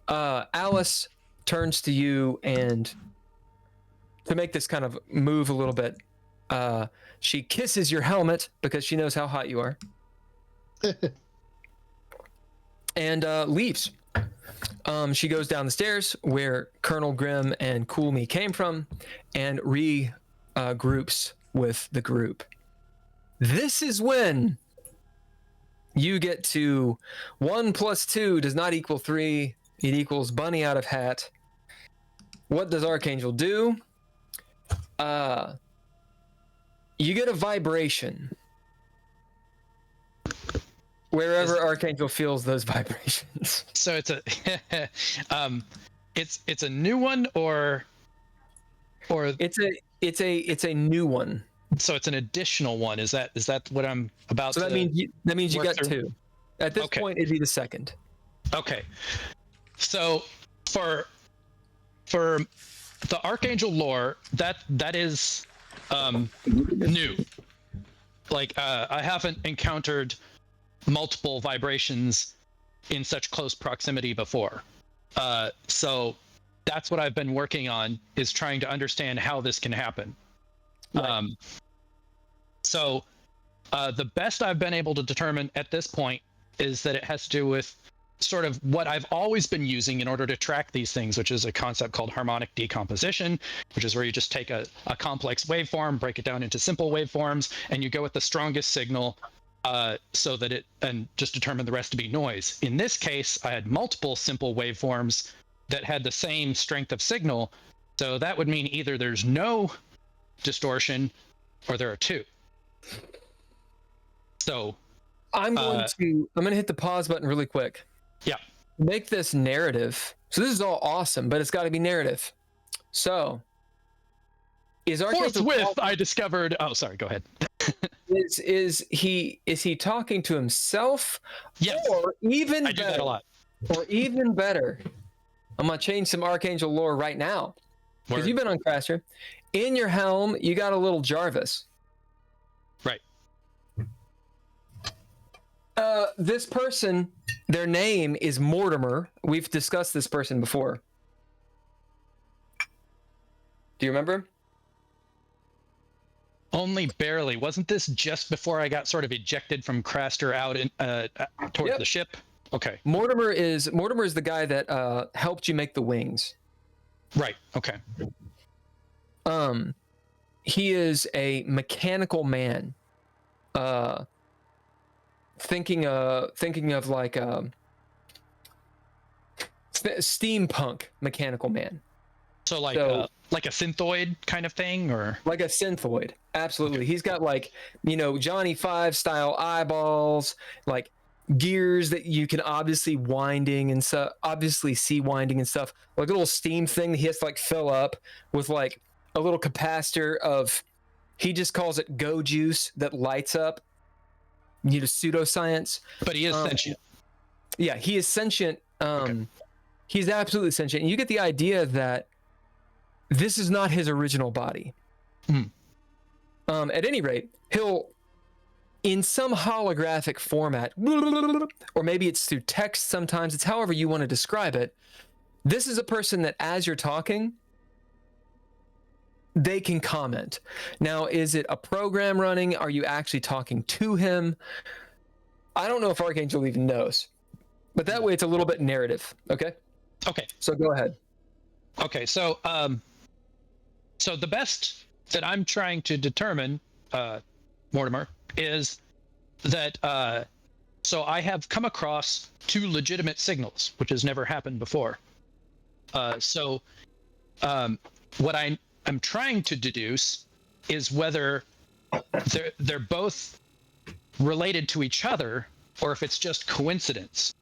Alice turns to you, and to make this kind of move a little bit, she kisses your helmet because she knows how hot you are. And leaves. She goes down the stairs where Colonel Grimm and Coolme came from and regroups with the group. This is when you get to 1 + 2 does not equal 3. It equals bunny out of hat. What does Archangel do? You get a vibration. Wherever Archangel feels those vibrations. So it's a it's a new one or it's a new one. So it's an additional one. Is that what I'm about So to? that means you work got through? 2. At this Okay. point, it'd be the second. Okay. So for the Archangel lore, that is new. Like I haven't encountered multiple vibrations in such close proximity before. So that's what I've been working on, is trying to understand how this can happen. Right. So the best I've been able to determine at this point is that it has to do with sort of what I've always been using in order to track these things, which is a concept called harmonic decomposition, which is where you just take a complex waveform, break it down into simple waveforms, and you go with the strongest signal so that and just determine the rest to be noise. In this case, I had multiple simple waveforms that had the same strength of signal. So that would mean either there's no distortion or there are 2. So I'm going to hit the pause button really quick. Yeah. Make this narrative. So this is all awesome, but it's got to be narrative. So is Archangel forthwith I discovered. Oh, sorry. Go ahead. is he talking to himself? Yes. Or even I do that a lot. Or even better, I'm gonna change some Archangel lore right now. Because Word. you've been on Crasher. In your helm, you got a little Jarvis. Right. This person, their name is Mortimer. We've discussed this person before. Do you remember? Only barely. Wasn't this just before I got sort of ejected from Craster out in, towards the ship? Okay. Mortimer is the guy that helped you make the wings. Right. Okay. He is a mechanical man. Thinking of like steampunk mechanical man. So like a synthoid kind of thing, or like a synthoid. Absolutely. Okay. He's got like, Johnny 5 style eyeballs, like gears that you can obviously see winding and stuff. Like a little steam thing that he has to like fill up with like a little capacitor of, he just calls it go juice that lights up. Pseudoscience. But he is sentient. Yeah, he is sentient. He's absolutely sentient. And you get the idea that this is not his original body. At any rate, he'll, in some holographic format, or maybe it's through text sometimes, it's however you want to describe it. This is a person that as you're talking, they can comment. Now, is it a program running? Are you actually talking to him? I don't know if Archangel even knows, but that way it's a little bit narrative. Okay. Okay. So go ahead. Okay. So, so the best that I'm trying to determine, Mortimer, is that, so I have come across 2 legitimate signals, which has never happened before. So, what I'm trying to deduce is whether they're both related to each other or if it's just coincidence.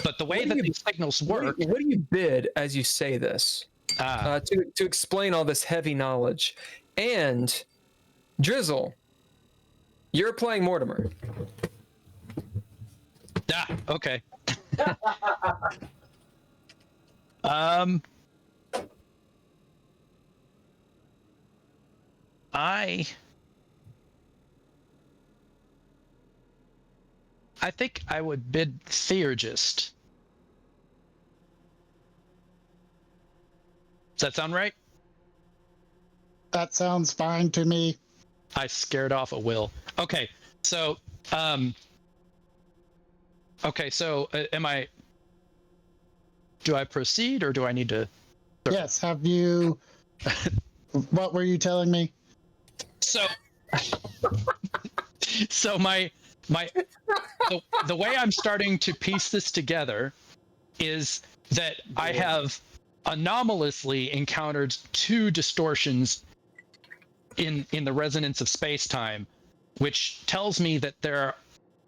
But the way that these signals work... What do you bid as you say this? To explain all this heavy knowledge. And Drizzle, you're playing Mortimer. Okay. I think I would bid Theurgist. Does that sound right? That sounds fine to me. I scared off a will. Okay, so am I? Do I proceed or do I need to? Yes. Have you? What were you telling me? So the way I'm starting to piece this together is that I have anomalously encountered 2 distortions in the resonance of space-time, which tells me that there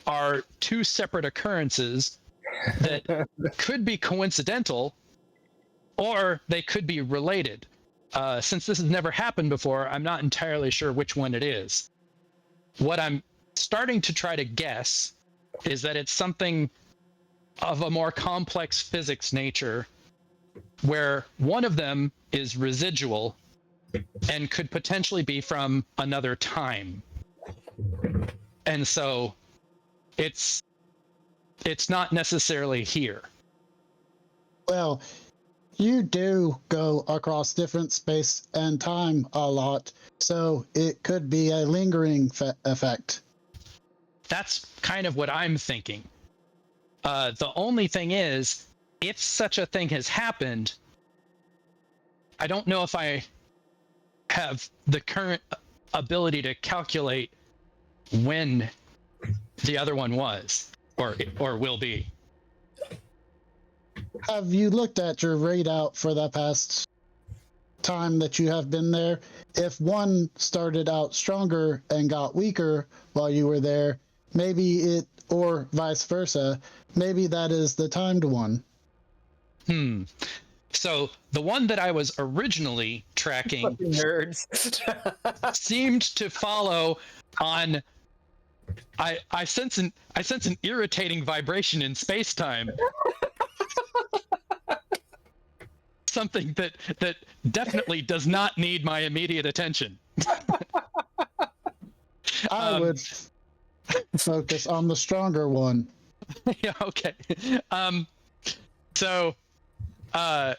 are 2 separate occurrences that could be coincidental or they could be related. since this has never happened before, I'm not entirely sure which one it is. What I'm starting to try to guess is that it's something of a more complex physics nature, where one of them is residual and could potentially be from another time. And so it's not necessarily here. Well, you do go across different space and time a lot, so it could be a lingering effect. That's kind of what I'm thinking. The only thing is, if such a thing has happened, I don't know if I have the current ability to calculate when the other one was or will be. Have you looked at your readout for the past time that you have been there? If one started out stronger and got weaker while you were there, maybe it, or vice versa, maybe that is the timed one. So the one that I was originally tracking Nerds. seemed to follow on. I sense an irritating vibration in space-time. Something that definitely does not need my immediate attention. I would focus on the stronger one. Yeah, okay. So the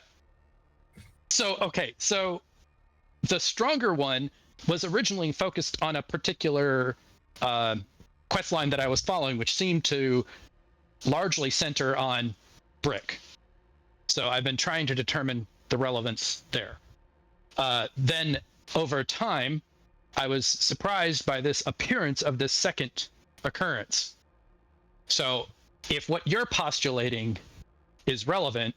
stronger one was originally focused on a particular quest line that I was following, which seemed to largely center on Brick. So I've been trying to determine the relevance there. Then over time, I was surprised by this appearance of this second occurrence. So if what you're postulating is relevant,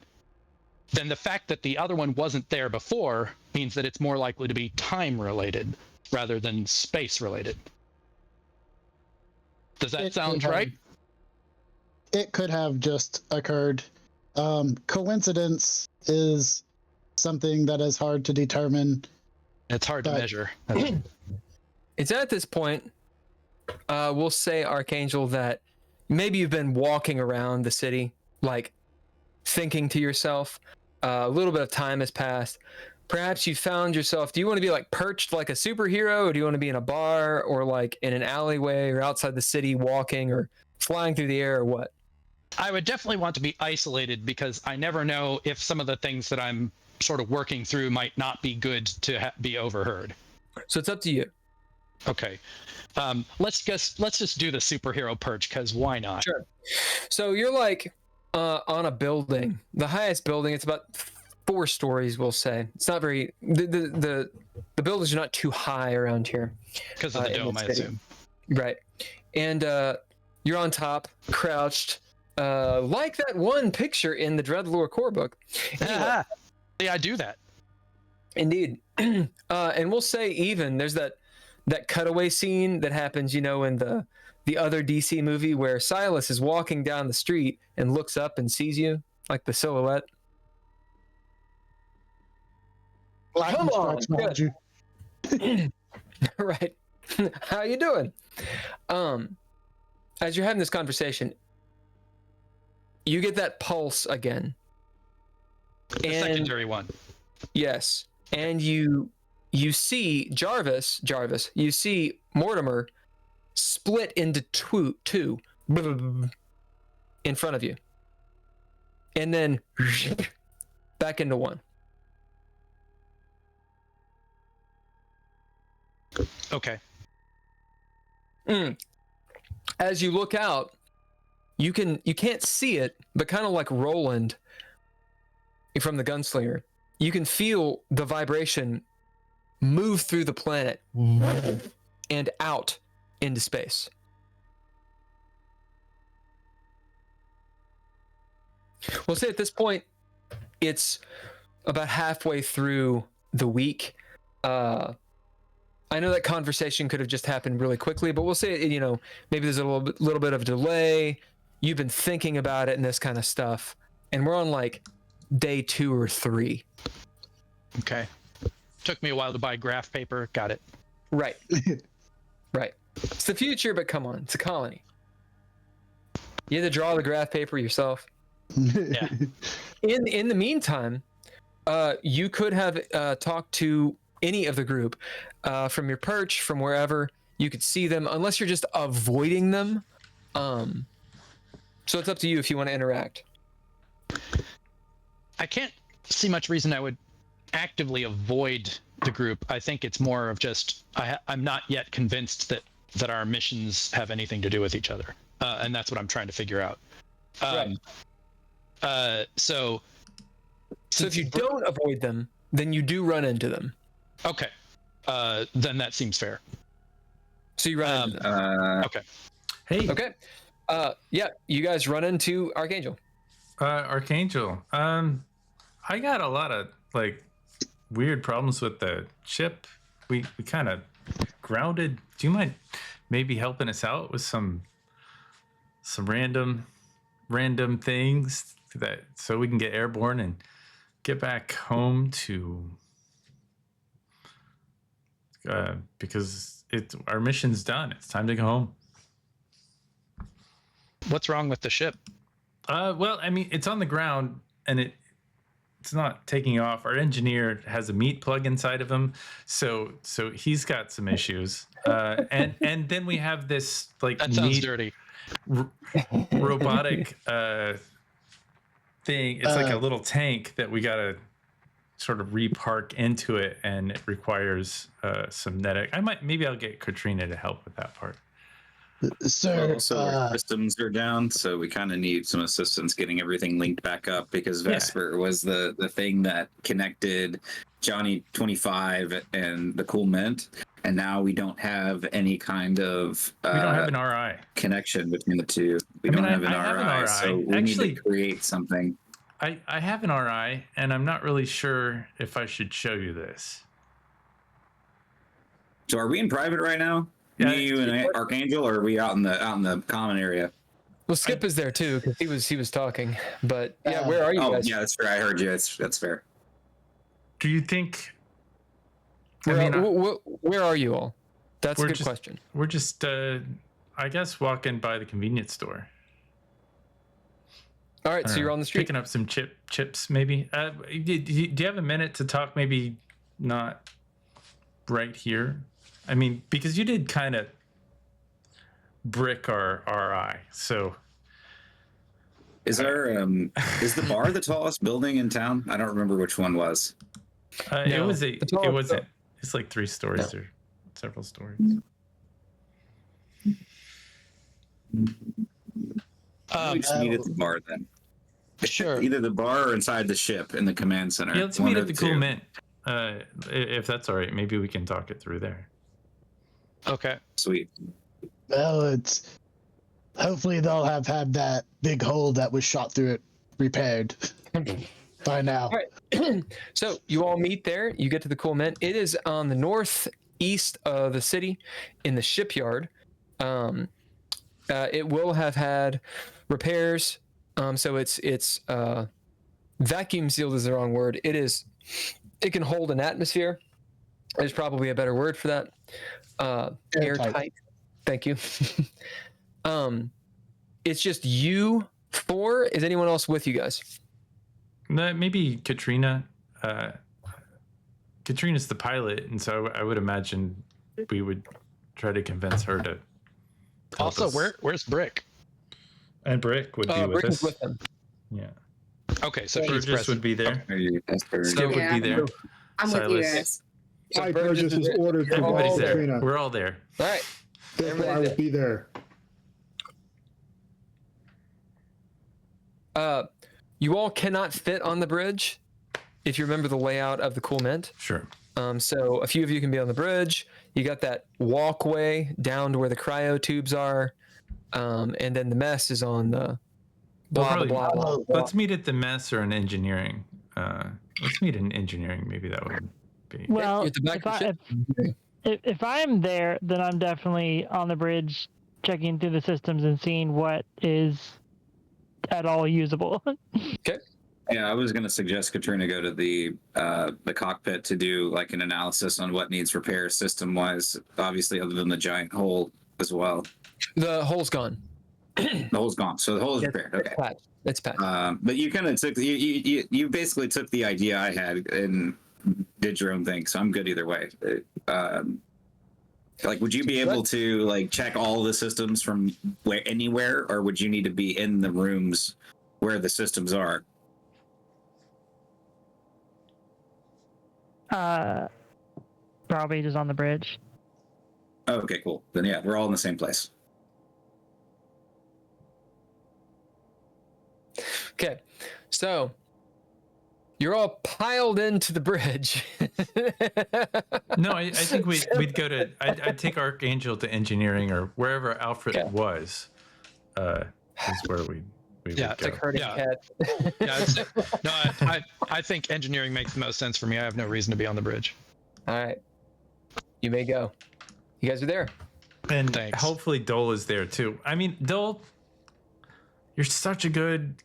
then the fact that the other one wasn't there before means that it's more likely to be time related rather than space related. Does that sound right? It could have just occurred. Coincidence is something that is hard to determine. It's hard to measure. It's at this point, we'll say, Archangel, that maybe you've been walking around the city, like thinking to yourself. A little bit of time has passed. Perhaps you found yourself, do you want to be like perched like a superhero, or do you want to be in a bar or like in an alleyway or outside the city walking or flying through the air or what? I would definitely want to be isolated, because I never know if some of the things that I'm sort of working through might not be good to be overheard. So it's up to you. Okay. Let's just do the superhero perch, because why not? Sure. So you're like on a building, the highest building. It's about 4 stories, we'll say. It's not very, the buildings are not too high around here. Because of the dome, I assume. Right. And you're on top, crouched, like that one picture in the DreadLore core book. Anyway, yeah, I do that. Indeed. And we'll say even there's that cutaway scene that happens, in the other DC movie where Silas is walking down the street and looks up and sees you, like the silhouette. Come on, good. Right. How you doing? As you're having this conversation, you get that pulse again. The secondary one. Yes. And you see Jarvis, you see Mortimer split into two in front of you. And then back into one. Okay. As you look out, you can't see it, but kind of like Roland from the Gunslinger, you can feel the vibration move through the planet and out into space. We'll say at this point, it's about halfway through the week. I know that conversation could have just happened really quickly, but we'll say, maybe there's a little bit of a delay. You've been thinking about it and this kind of stuff. And we're on like day 2 or 3. Okay. took me a while to buy graph paper. Got it. Right. Right. It's the future, but come on, it's a colony. You had to draw the graph paper yourself. Yeah. In the meantime, you could have talked to any of the group from your perch, from wherever. You could see them, unless you're just avoiding them. So it's up to you if you want to interact. I can't see much reason I would actively avoid the group. I think it's more of just I'm not yet convinced that our missions have anything to do with each other, and that's what I'm trying to figure out. So if you don't avoid them, then you do run into them. Okay, then that seems fair. So you run into them. Okay. Hey. Okay. Yeah, you guys run into Archangel. Archangel. I got a lot of like weird problems with the ship. We kind of grounded. Do you mind maybe helping us out with some random things so we can get airborne and get back home to because our mission's done. It's time to go home. What's wrong with the ship? Well, I mean, it's on the ground and it's not taking off. Our engineer has a meat plug inside of him, so he's got some issues. And then we have this like That sounds dirty. Robotic thing. It's like a little tank that we gotta sort of repark into it, and it requires some net. Maybe I'll get Katrina to help with that part. Sir, Also, our systems are down, so we kind of need some assistance getting everything linked back up because Vesper was the thing that connected Johnny 25 and the Cool Mint, and now we don't have any kind of We don't have an RI connection between the two. We don't have an RI, so we need to create something. I have an RI, and I'm not really sure if I should show you this. So are we in private right now? Yeah, Me, you, and Archangel, or are we out in the common area? Well, Skip is there too because he was talking. But yeah, where are you guys? Yeah, that's fair. I heard you. That's fair. Do you think? Where are you all? That's a good question. We're just, I guess, walking by the convenience store. All right, so you're on the street picking up some chips, maybe. Do you have a minute to talk? Maybe not right here. I mean, because you did kind of brick our RI, so. Is is the bar the tallest building in town? I don't remember which one was. It wasn't. It's like 3 stories or several stories. We just meet at the bar then. Sure. Either the bar or inside the ship in the command center. Yeah, let's meet at the Cool Mint. If that's all right, maybe we can talk it through there. Okay. Sweet. well, hopefully they'll have had that big hole that was shot through it repaired by now. All right. So you all meet there. You get to the Cool Mint. It is on the northeast of the city in the shipyard. It will have had repairs. So it's vacuum sealed is the wrong word. It can hold an atmosphere. There's probably a better word for that. Airtight. Thank you. It's just you 4. Is anyone else with you guys? Maybe Katrina. Katrina's the pilot, and so I would imagine we would try to convince her to. Also, where's Brick? And Brick would be with Brick us. is with them. Yeah. Okay, so she's Burgess present. would be there. Skip Yeah. would be there. I'm with you guys. Hi, Burgess is ordered to Everybody's call there. Katrina. We're all there. All right. Therefore, I will be there. You all cannot fit on the bridge, if you remember the layout of the Cool Mint. Sure. So a few of you can be on the bridge. You got that walkway down to where the cryo tubes are, and then the mess is on the blah, blah, blah, blah. Let's meet at the mess or in engineering. Let's meet in engineering. Maybe that would be. Well, At the back of the ship. if I'm there, then I'm definitely on the bridge, checking through the systems and seeing what is at all usable. Yeah, I was going to suggest Katrina go to the cockpit to do like an analysis on what needs repair system wise. Obviously, other than the giant hole as well. The hole's gone. The hole's gone, so the hole is repaired. Okay, it's patched. but you kind of took you basically took the idea I had and did your own thing. So I'm good either way. Like, would you be able to like check all the systems from anywhere, or would you need to be in the rooms where the systems are? Probably just on the bridge. Okay, cool. Then yeah, we're all in the same place. Okay, so you're all piled into the bridge. No, I think we'd go to. I'd take Archangel to engineering or wherever Alfred was. Is where we would go. Like herding cat. No, I think engineering makes the most sense for me. I have no reason to be on the bridge. All right, you may go. You guys are there. And Thanks. hopefully Dole is there too. I mean, Dole, you're such a good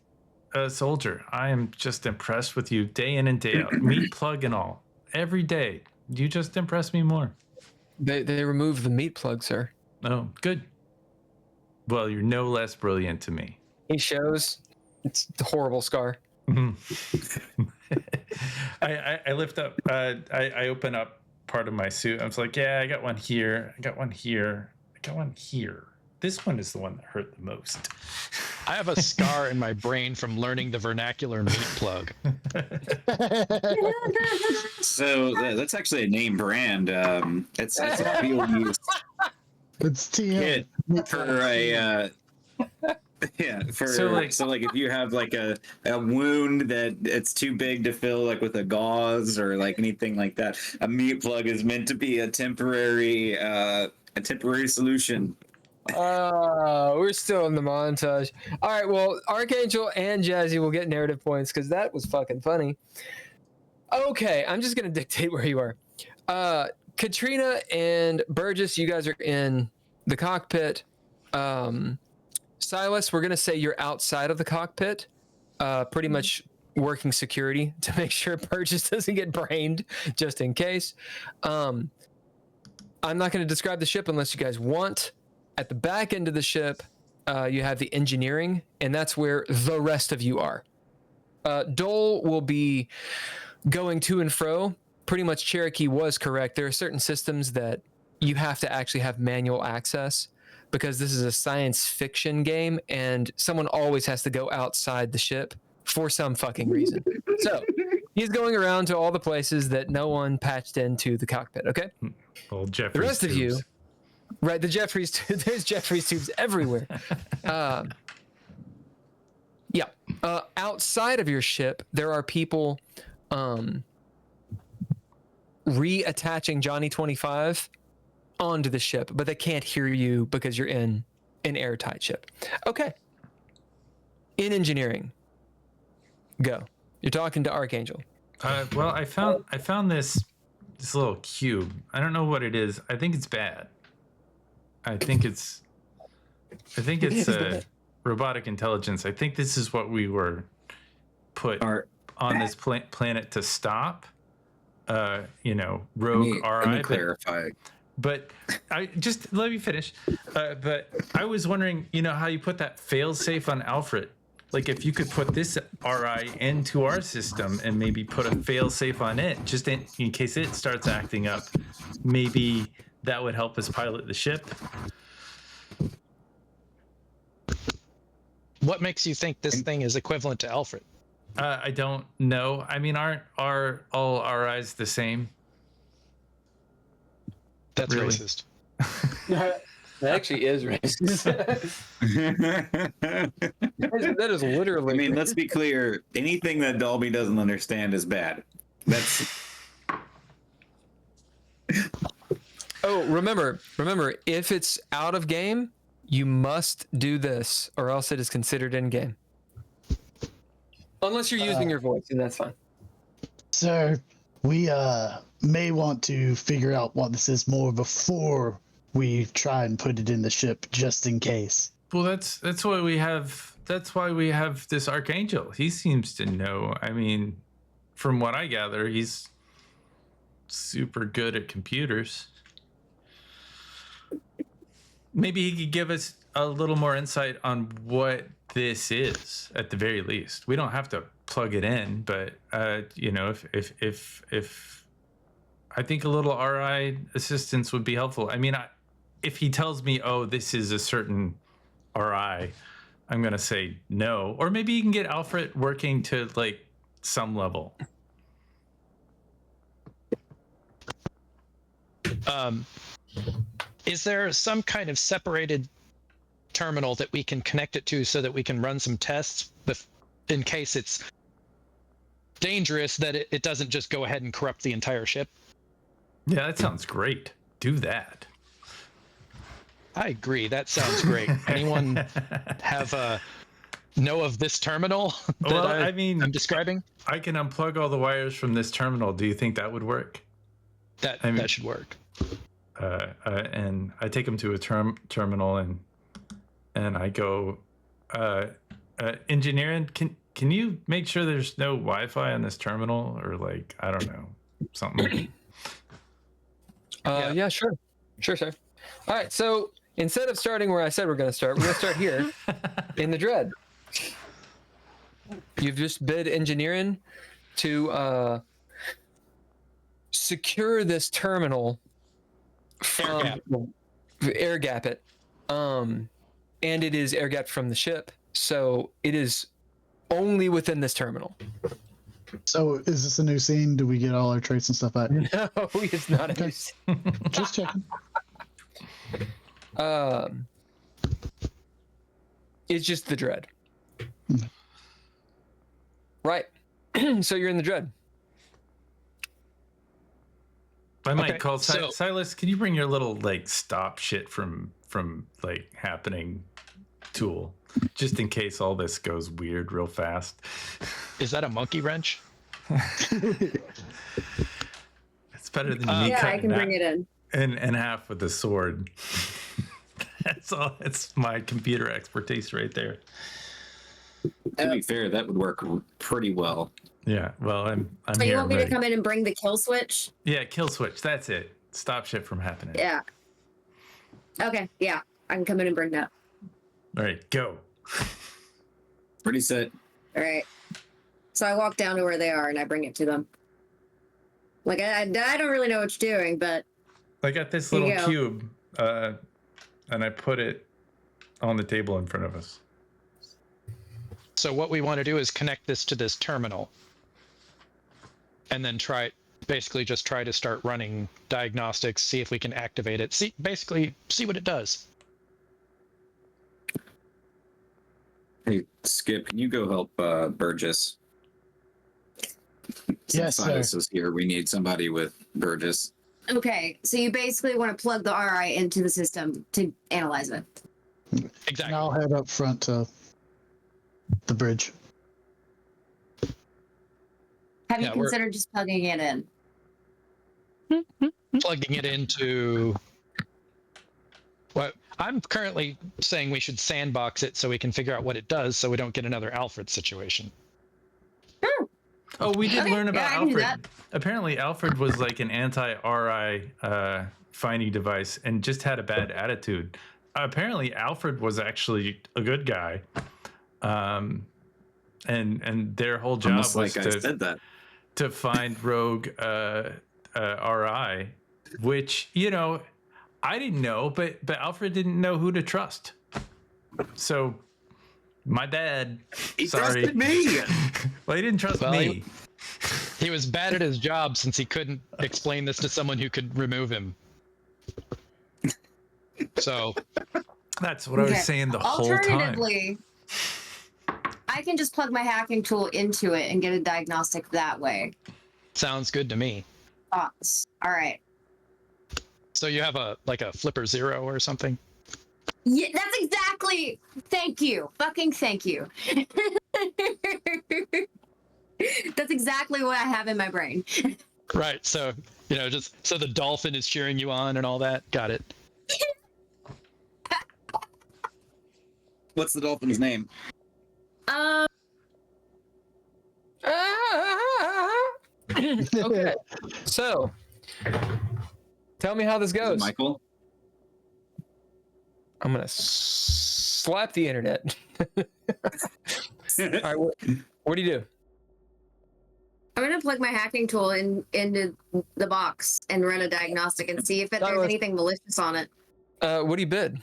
soldier. I am just impressed with you day in and day out. Meat plug and all. Every day. You just impress me more. They removed the meat plug, sir. Oh, good. Well, you're no less brilliant to me. He shows. It's a horrible scar. I lift up. I open up part of my suit. I was like, yeah, I got one here. I got one here. I got one here. This one is the one that hurt the most. I have a scar in my brain from learning the vernacular meat plug. So that's actually a name brand. It's a field use It's TM. for a yeah. So like if you have like a wound that it's too big to fill like with a gauze or like anything like that, a meat plug is meant to be a temporary solution. We're still in the montage. All right, well, Archangel and Jazzy will get narrative points because that was fucking funny. Okay, I'm just gonna dictate where you are. Katrina and Burgess, you guys are in the cockpit. Silas, we're gonna say you're outside of the cockpit, pretty much working security to make sure Burgess doesn't get brained, just in case. I'm not gonna describe the ship unless you guys want. At the back end of the ship, you have the engineering, and that's where the rest of you are. Dole will be going to and fro. Pretty much Cherokee was correct. There are certain systems that you have to actually have manual access because this is a science fiction game, and someone always has to go outside the ship for some fucking reason. So he's going around to all the places that no one patched into the cockpit, okay? Old Jeffrey's The rest of you... tubes. Right, the Jeffrey's there's Jeffrey's tubes everywhere. Outside of your ship, there are people reattaching Johnny 25 onto the ship, but they can't hear you because you're in an airtight ship. Okay. In engineering, go. You're talking to Archangel. Well, I found this little cube. I don't know what it is. I think it's bad. I think it's robotic intelligence. I think this is what we were put on this planet to stop. Rogue RI. Let me clarify. But I just let me finish. But I was wondering, how you put that fail safe on Alfred. Like if you could put this RI into our system and maybe put a fail safe on it, just in case it starts acting up, maybe that would help us pilot the ship. What makes you think this thing is equivalent to Alfred? I don't know. I mean, aren't all RIs the same? That's Really? racist. That actually is racist. That is literally. I mean, let's be clear. Anything that Dolby doesn't understand is bad. That's. Oh, remember, if it's out of game, you must do this, or else it is considered in game. Unless you're using your voice, and that's fine. Sir, we may want to figure out what this is more before we try and put it in the ship, just in case. Well, that's why we have that's why we have this Archangel. He seems to know. I mean, from what I gather, he's super good at computers. Maybe he could give us a little more insight on what this is at the very least. We don't have to plug it in, but you know, if I think a little RI assistance would be helpful. I mean, if he tells me, oh, this is a certain RI, I'm gonna say no. Or maybe you can get Alfred working to like some level. Is there some kind of separated terminal that we can connect it to so that we can run some tests in case it's dangerous, that it doesn't just go ahead and corrupt the entire ship? Yeah, that sounds great. Do that. I agree. That sounds great. Anyone have know of this terminal that Well, I'm describing? I can unplug all the wires from this terminal. Do you think that would work? That should work. And I take him to a terminal and I go, engineering, can you make sure there's no Wi-Fi on this terminal, or like, I don't know, something? Yeah, sure, sir. All right, so instead of starting where I said we're going to start here in the Dread. You've just bid engineering to secure this terminal from air gap it, and it is air gapped from the ship, so it is only within this terminal. So is this a new scene? Do we get all our traits and stuff back? No, it's not a new scene. Just checking. It's just the Dread. Right. So you're in the Dread. I might Okay, call so- Silas. Can you bring your little like stop shit from like happening tool, just in case all this goes weird real fast? Is that a monkey wrench? It's better than me Yeah, I cutting can bring it in. in half with a sword. That's all. It's my computer expertise right there. To be fair, that would work pretty well. Yeah. Well, I'm So here. you want me ready. to come in and bring the kill switch? Yeah, kill switch. That's it. Stop shit from happening. Yeah. Okay, yeah. I can come in and bring that. All right, go. Pretty set. All right. So I walk down to where they are and I bring it to them. Like, I don't really know what you're doing, but I got this Here you little go. cube, and I put it on the table in front of us. So what we want to do is connect this to this terminal, and then basically just try to start running diagnostics, see if we can activate it, see what it does. Hey, Skip, can you go help Burgess? Yes, sir. Silas is here. We need somebody with Burgess. okay. So you basically want to plug the RI into the system to analyze it. Exactly. And I'll head up front to the bridge. Have you Yeah, we're- considered just plugging it in? Plugging it into what I'm currently saying, we should sandbox it so we can figure out what it does, so we don't get another Alfred situation. Oh, we did Okay, learn about yeah, I can do Alfred. Apparently, Alfred was like an anti-RI finding device and just had a bad attitude. Apparently, Alfred was actually a good guy, and their whole job Almost was like I said that. to find rogue RI, which, you know, I didn't know, but Alfred didn't know who to trust. So my bad. He Sorry. trusted me. Well, he didn't trust Well, me. He was bad at his job since he couldn't explain this to someone who could remove him. So That's what I was Okay. saying the whole time. Alternatively, I can just plug my hacking tool into it and get a diagnostic that way. sounds good to me. Thoughts? All right. So you have a flipper 0 or something? Yeah, that's exactly. Thank you. Fucking thank you. That's exactly what I have in my brain. Right. So, just so the dolphin is cheering you on and all that. Got it. What's the dolphin's name? Okay. So, tell me how this goes. Michael. I'm gonna slap the internet. All right, what do you do? I'm gonna plug my hacking tool into the box and run a diagnostic and see if there's anything malicious on it. What do you bid?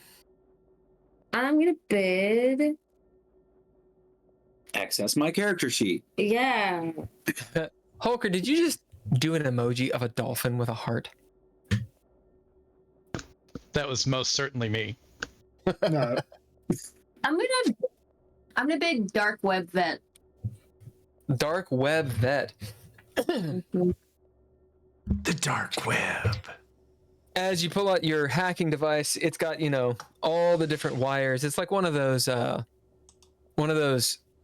I'm gonna bid. Access my character sheet. Yeah. Holker, did you just do an emoji of a dolphin with a heart? That was most certainly me. No. I'm gonna bid dark web vet. Dark web vet. The dark web. As you pull out your hacking device, it's got, all the different wires. It's like one of those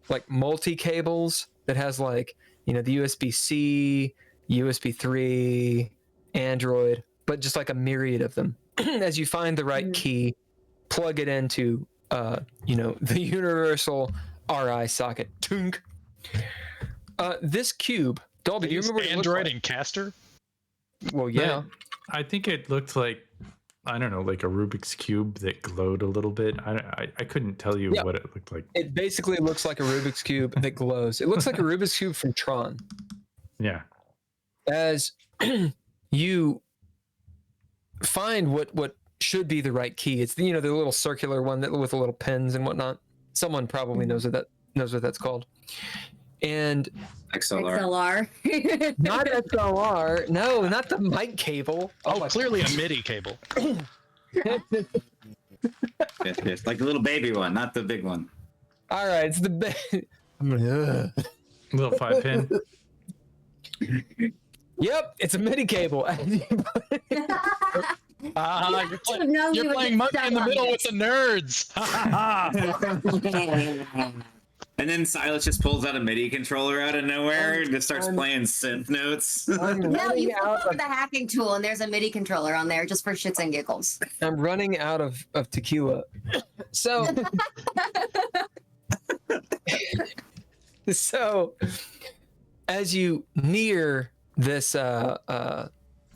like multi cables that has like, the USB-C, USB 3, Android, but just like a myriad of them. As you find the right key, plug it into, the universal RI socket. Tunk. This cube, Dolby, do you remember what it Android looked like? and Caster? Well, yeah. I think it looked like, I don't know, like a Rubik's Cube that glowed a little bit. I couldn't tell you what it looked like. It basically looks like a Rubik's Cube that glows. It looks like a Rubik's Cube from Tron. Yeah. As you find what should be the right key, it's the little circular one with the little pins and whatnot. Someone probably knows what that's called. And XLR. not XLR. No, not the mic cable. Oh, clearly a MIDI cable. Yes, like the little baby one, not the big one. All right, it's the Little 5-pin. Yep, it's a MIDI cable. You're playing Monkey in the Middle with the nerds. And then Silas just pulls out a MIDI controller out of nowhere and just starts playing synth notes. No, you flip over the hacking tool and there's a MIDI controller on there just for shits and giggles. I'm running out of tequila. So as you near this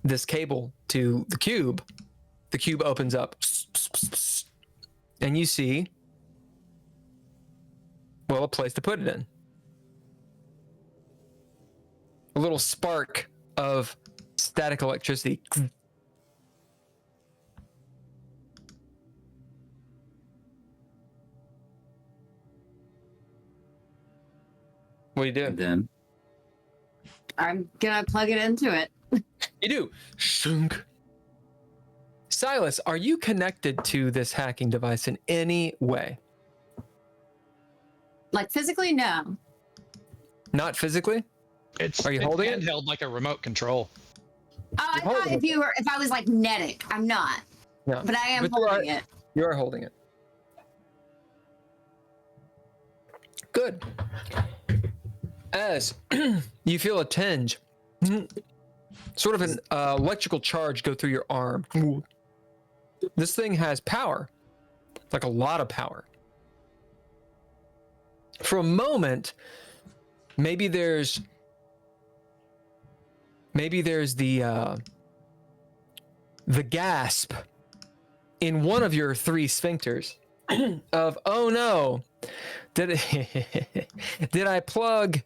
this cable to the cube opens up and you see a place to put it in. A little spark of static electricity. What do you do? Then I'm gonna plug it into it. You do. Shunk. Silas, are you connected to this hacking device in any way? Like physically, no. Not physically? Are you holding it? Handheld like a remote control. Oh, I thought if I was like Nedic. I'm not. No. But I am holding it. You are holding it. Good. As you feel a tinge, sort of an electrical charge go through your arm. This thing has power, like a lot of power. For a moment, maybe there's the gasp in one of your three sphincters of, oh no, did I plug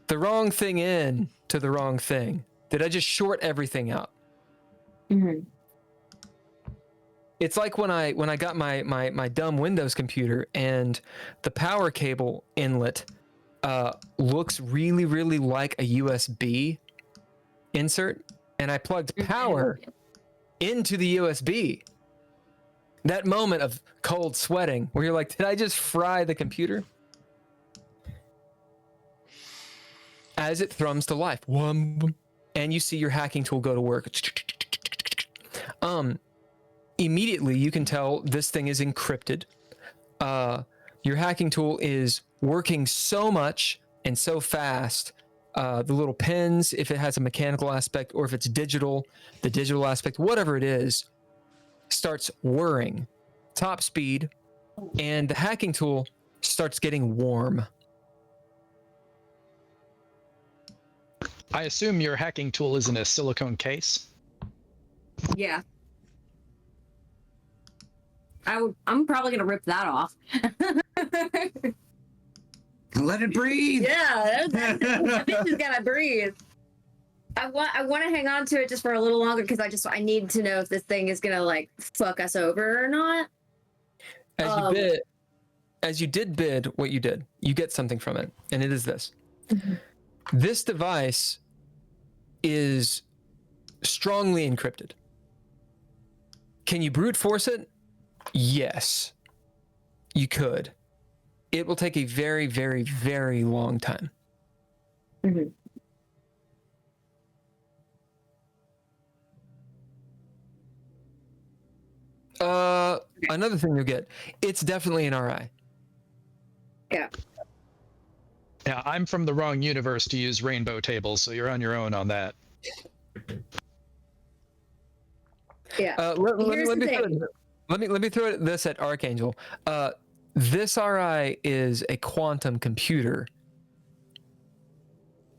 the wrong thing in to the wrong thing? Did I just short everything out? Mm-hmm. It's like when I got my dumb Windows computer and the power cable inlet looks really, really like a USB insert, and I plugged power into the USB. That moment of cold sweating where you're like, did I just fry the computer? As it thrums to life, and you see your hacking tool go to work. Immediately you can tell this thing is encrypted. Your hacking tool is working so much and so fast. The little pins, if it has a mechanical aspect or if it's digital, the digital aspect, whatever it is, starts whirring top speed, and the hacking tool starts getting warm. I assume your hacking tool is in a silicone case. Yeah. I'm probably gonna rip that off. Let it breathe. Yeah, that bitch has gotta breathe. I want to hang on to it just for a little longer because I need to know if this thing is gonna like fuck us over or not. As you did bid what you did, you get something from it, and it is this. This device is strongly encrypted. Can you brute force it? Yes, you could. It will take a very, very, very long time. Mm-hmm. Another thing you'll get, it's definitely an RI. Yeah. Yeah, I'm from the wrong universe to use rainbow tables, so you're on your own on that. Yeah. Let me throw this at Archangel. This RI is a quantum computer.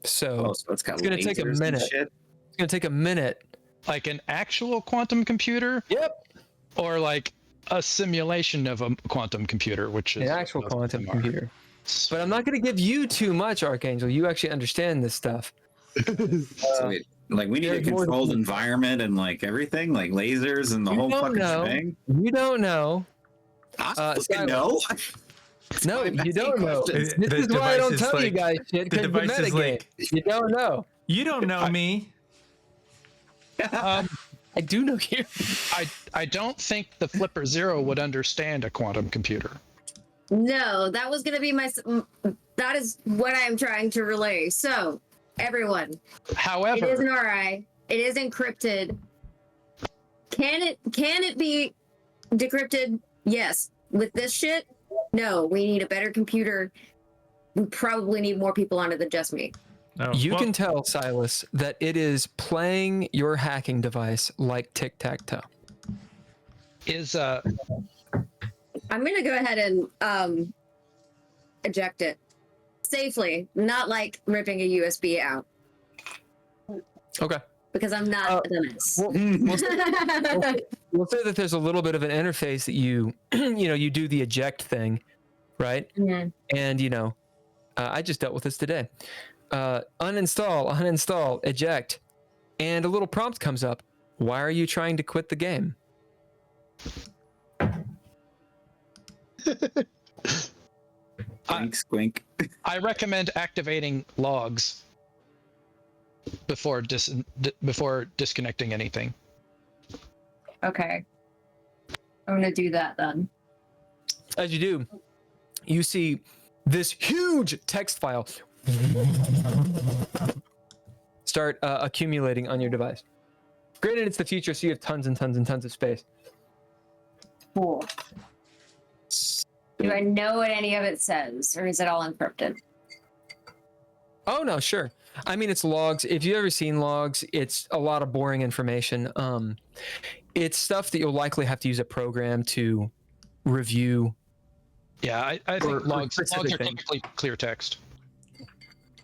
So it's going to take a minute. It's going to take a minute. Like an actual quantum computer? Yep. Or like a simulation of a quantum computer, which is an actual quantum computer. But I'm not going to give you too much, Archangel. You actually understand this stuff. Like we need a controlled environment and like everything, like lasers and the whole fucking thing. You don't know. I fucking know. No, you don't know. This is why I don't tell you guys shit, because the metagame. You don't know. You don't know me. I do know you. I don't think the Flipper Zero would understand a quantum computer. No, that was gonna be that is what I am trying to relay. So, everyone. However, it is an RI. It is encrypted. Can it be decrypted? Yes. With this shit, no. We need a better computer. We probably need more people on it than just me. Oh, You can tell, Silas, that it is playing your hacking device like tic-tac-toe. I'm gonna go ahead and eject it safely, not like ripping a USB out. Okay. Because I'm not a dumbass. We'll say that there's a little bit of an interface that you do the eject thing, right? Mm-hmm. And I just dealt with this today. Uninstall, eject, and a little prompt comes up. Why are you trying to quit the game? Squink. I recommend activating logs before disconnecting anything. Okay. I'm gonna do that then. As you do, you see this huge text file start accumulating on your device. Granted, it's the future, so you have tons and tons and tons of space. Cool. Do I know what any of it says, or is it all encrypted? Oh no, sure. I mean, it's logs. If you've ever seen logs, it's a lot of boring information. It's stuff that you'll likely have to use a program to review. Yeah, I think logs are clear text.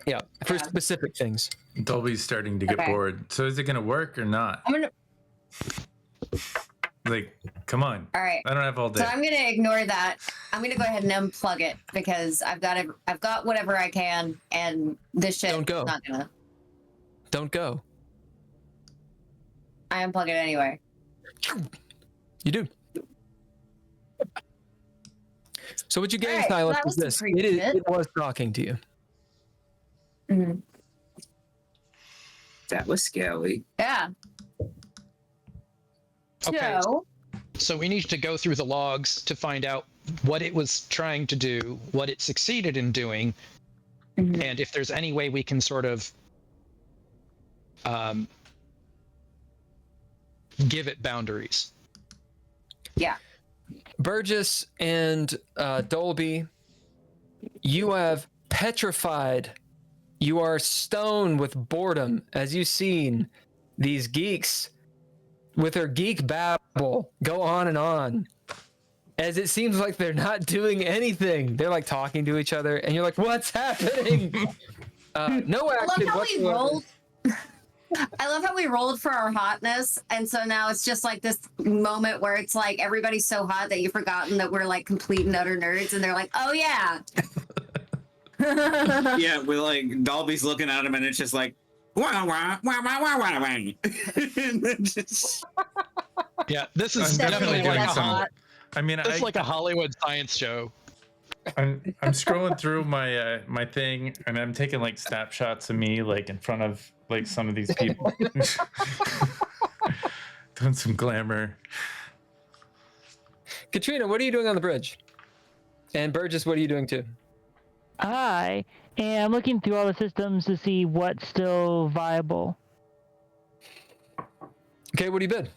Yeah, for specific things. Dolby's starting to get bored. So is it going to work or not? Like, come on. All right. I don't have all day. So I'm gonna ignore that. I'm gonna go ahead and unplug it because I've got whatever I can, and this shit Don't go. is not gonna. Don't go. I unplug it anyway. You do. So what you gain, Right, Silas, that is was this. some pretty shit. It was talking to you. Mm-hmm. That was scary. Yeah. Okay. So we need to go through the logs to find out what it was trying to do, what it succeeded in doing, and if there's any way we can sort of give it boundaries. Yeah. Burgess and Dolby, you have petrified. You are stoned with boredom as you've seen these geeks with their geek babble go on and on, as it seems like they're not doing anything. They're like talking to each other, and you're like, "What's happening?" No action I love how we whatsoever. I love how we rolled for our hotness, and so now it's just like this moment where it's like everybody's so hot that you've forgotten that we're like complete and utter nerds, and they're like, "Oh yeah." Yeah, with like Dolby's looking at him, and it's just like, wah wah wah wah wah wah wah. And then just... Yeah, this is I'm definitely definitely like doing a, some. I mean, this is like a Hollywood science show. I'm scrolling through my my thing, and I'm taking like snapshots of me like in front of like some of these people, doing some glamour. Katrina, what are you doing on the bridge? And Burgess, what are you doing too? I am looking through all the systems to see what's still viable. Okay, what do you bid?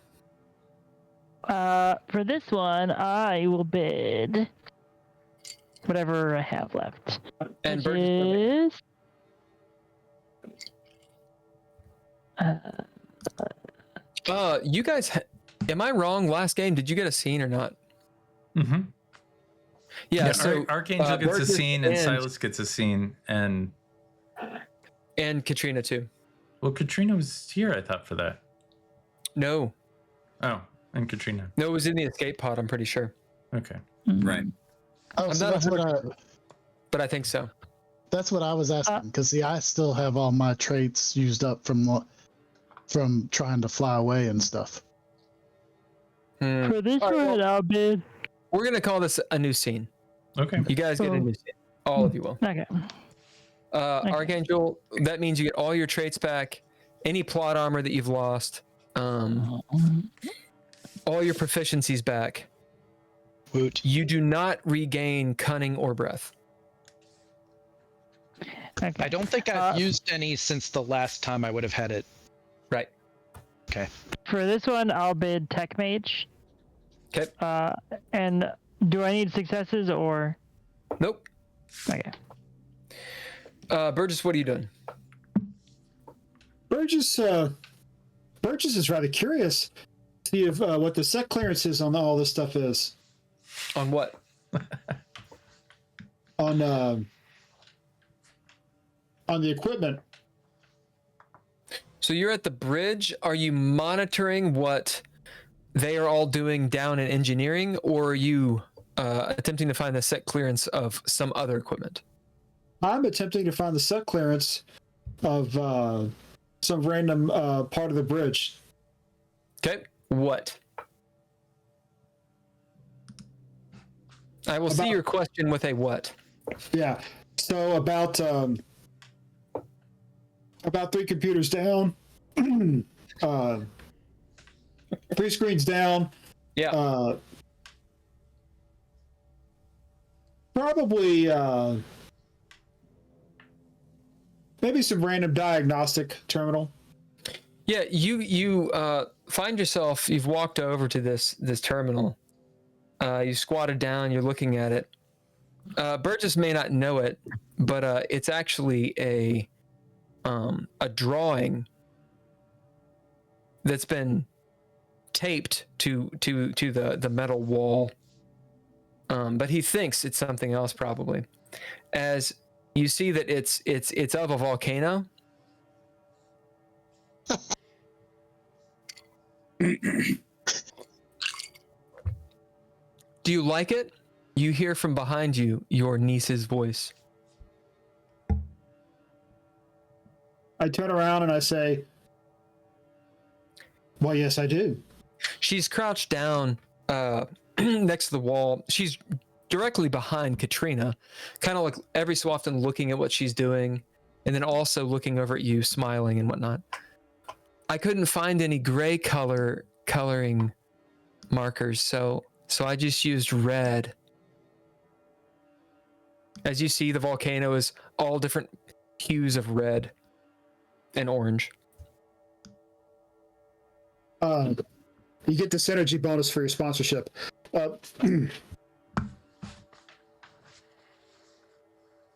For this one, I will bid whatever I have left. And Which Burgess, is... you guys, am I wrong? Last game, did you get a scene or not? Mm-hmm. Yeah, so Archangel gets a Burgess scene, and Silas gets a scene, and Katrina too. well, Katrina was here, I thought, for that. No, Oh, and Katrina. it was in the escape pod. I'm pretty sure, Okay. Right. Oh, I'm so not that's what but I think so. I was asking, because see, I still have all my traits used up from trying to fly away and stuff. For this All right, one, I'll bid... We're gonna call this a new scene. Okay. You guys get a new scene. All of you will. Okay. Archangel, that means you get all your traits back, any plot armor that you've lost, all your proficiencies back. Woot. You do not regain cunning or breath. Okay. I don't think I've used any since the last time I would have had it. Right. Okay. For this one, I'll bid Tech Mage. Okay. And do I need successes or... Nope. Okay. Burgess, what are you doing? Burgess is rather curious to see if what the set clearances on all this stuff is. On what? On the equipment. So you're at the bridge. Are you monitoring what they are all doing down in engineering, or are you attempting to find the set clearance of some other equipment? I'm attempting to find the set clearance of some random part of the bridge. Okay. What? I will see your question with a what. Yeah. So about 3 computers down, 3 screens down. Yeah. Probably maybe some random diagnostic terminal. Yeah, you find yourself, you've walked over to this terminal. You squatted down, you're looking at it. Burgess may not know it, but it's actually a drawing that's been taped to the metal wall. But he thinks it's something else probably. As you see that it's of a volcano. Do you like it? You hear from behind you your niece's voice. I turn around and I say, "Well, yes, I do." She's crouched down next to the wall. She's directly behind Katrina, kind of like every so often looking at what she's doing, and then also looking over at you, smiling and whatnot. I couldn't find any gray coloring markers, so I just used red. As you see, the volcano is all different hues of red and orange. You get the synergy bonus for your sponsorship.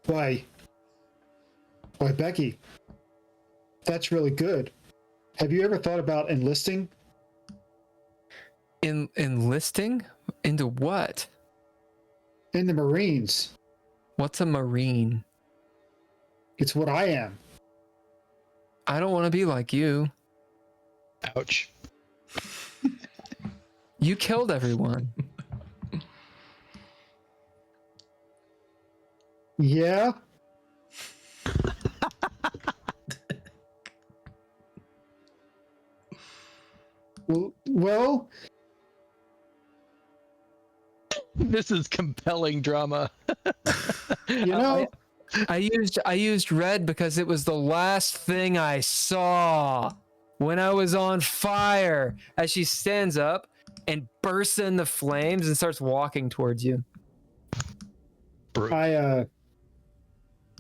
Why, Becky, that's really good. Have you ever thought about enlisting? Enlisting? Into what? In the Marines. What's a Marine? It's what I am. I don't want to be like you. Ouch. You killed everyone. Yeah. Well, This is compelling drama. you know, I used red because it was the last thing I saw when I was on fire. As she stands up and bursts into flames and starts walking towards you.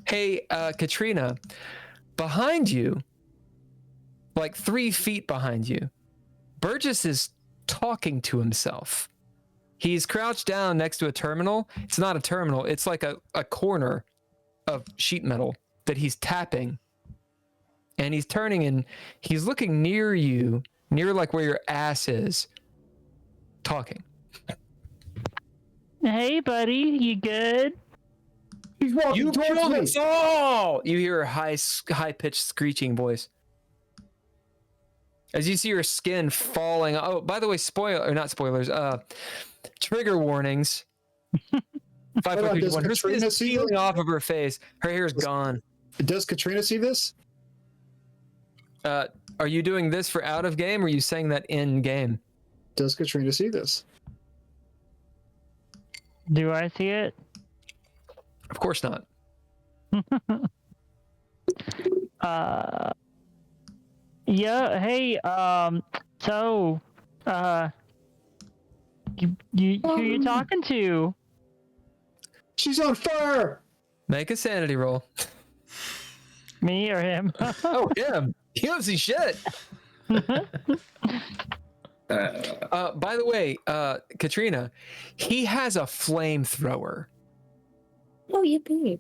Hey, Katrina, behind you, like 3 feet behind you, Burgess is talking to himself. He's crouched down next to a terminal. It's not a terminal. It's like a corner of sheet metal that he's tapping. And he's turning and he's looking near you, near like where your ass is, talking. Hey, buddy, you good? he's walking You towards killed me. us all! You hear a high-pitched screeching voice. As you see her skin falling. Oh, by the way, not spoilers. Trigger warnings. 5.51. Her skin is peeling off of her face. Her hair is gone. Does Katrina see this? Are you doing this for out of game, or are you saying that in game? Does Katrina see this? Do I see it? Of course not. Yeah. Hey. So. Who you talking to? She's on fire. Make a sanity roll. Me or him? Oh, him. He don't see shit. By the way, Katrina, he has a flamethrower. Oh, yippee.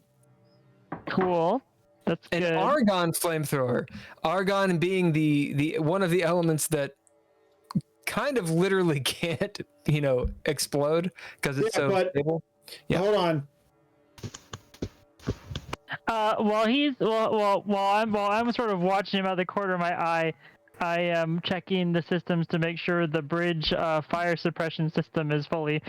Cool. That's An good. argon flamethrower. Argon being the one of the elements that kind of literally can't, explode because it's so stable. Yeah. Hold on. While I'm sort of watching him out of the corner of my eye, I am checking the systems to make sure the bridge fire suppression system is fully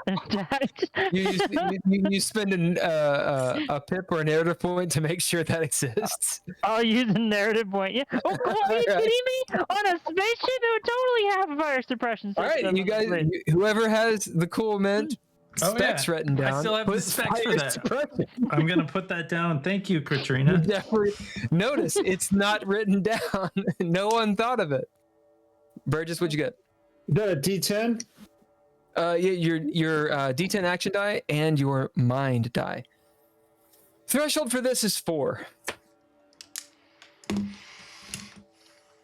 intact. You spend a pip or a narrative point to make sure that exists. I'll use a narrative point. Yeah. Oh, come on, are you kidding me? On a spaceship, it would totally have a fire suppression system. All right, you guys, whoever has the cool mint specs written down. I still have the specs for that. I'm gonna put that down. Thank you, Katrina. Notice it's not written down. No one thought of it. Burgess, what'd you get? Is that a D10? Yeah, your D10 action die and your mind die. Threshold for this is 4.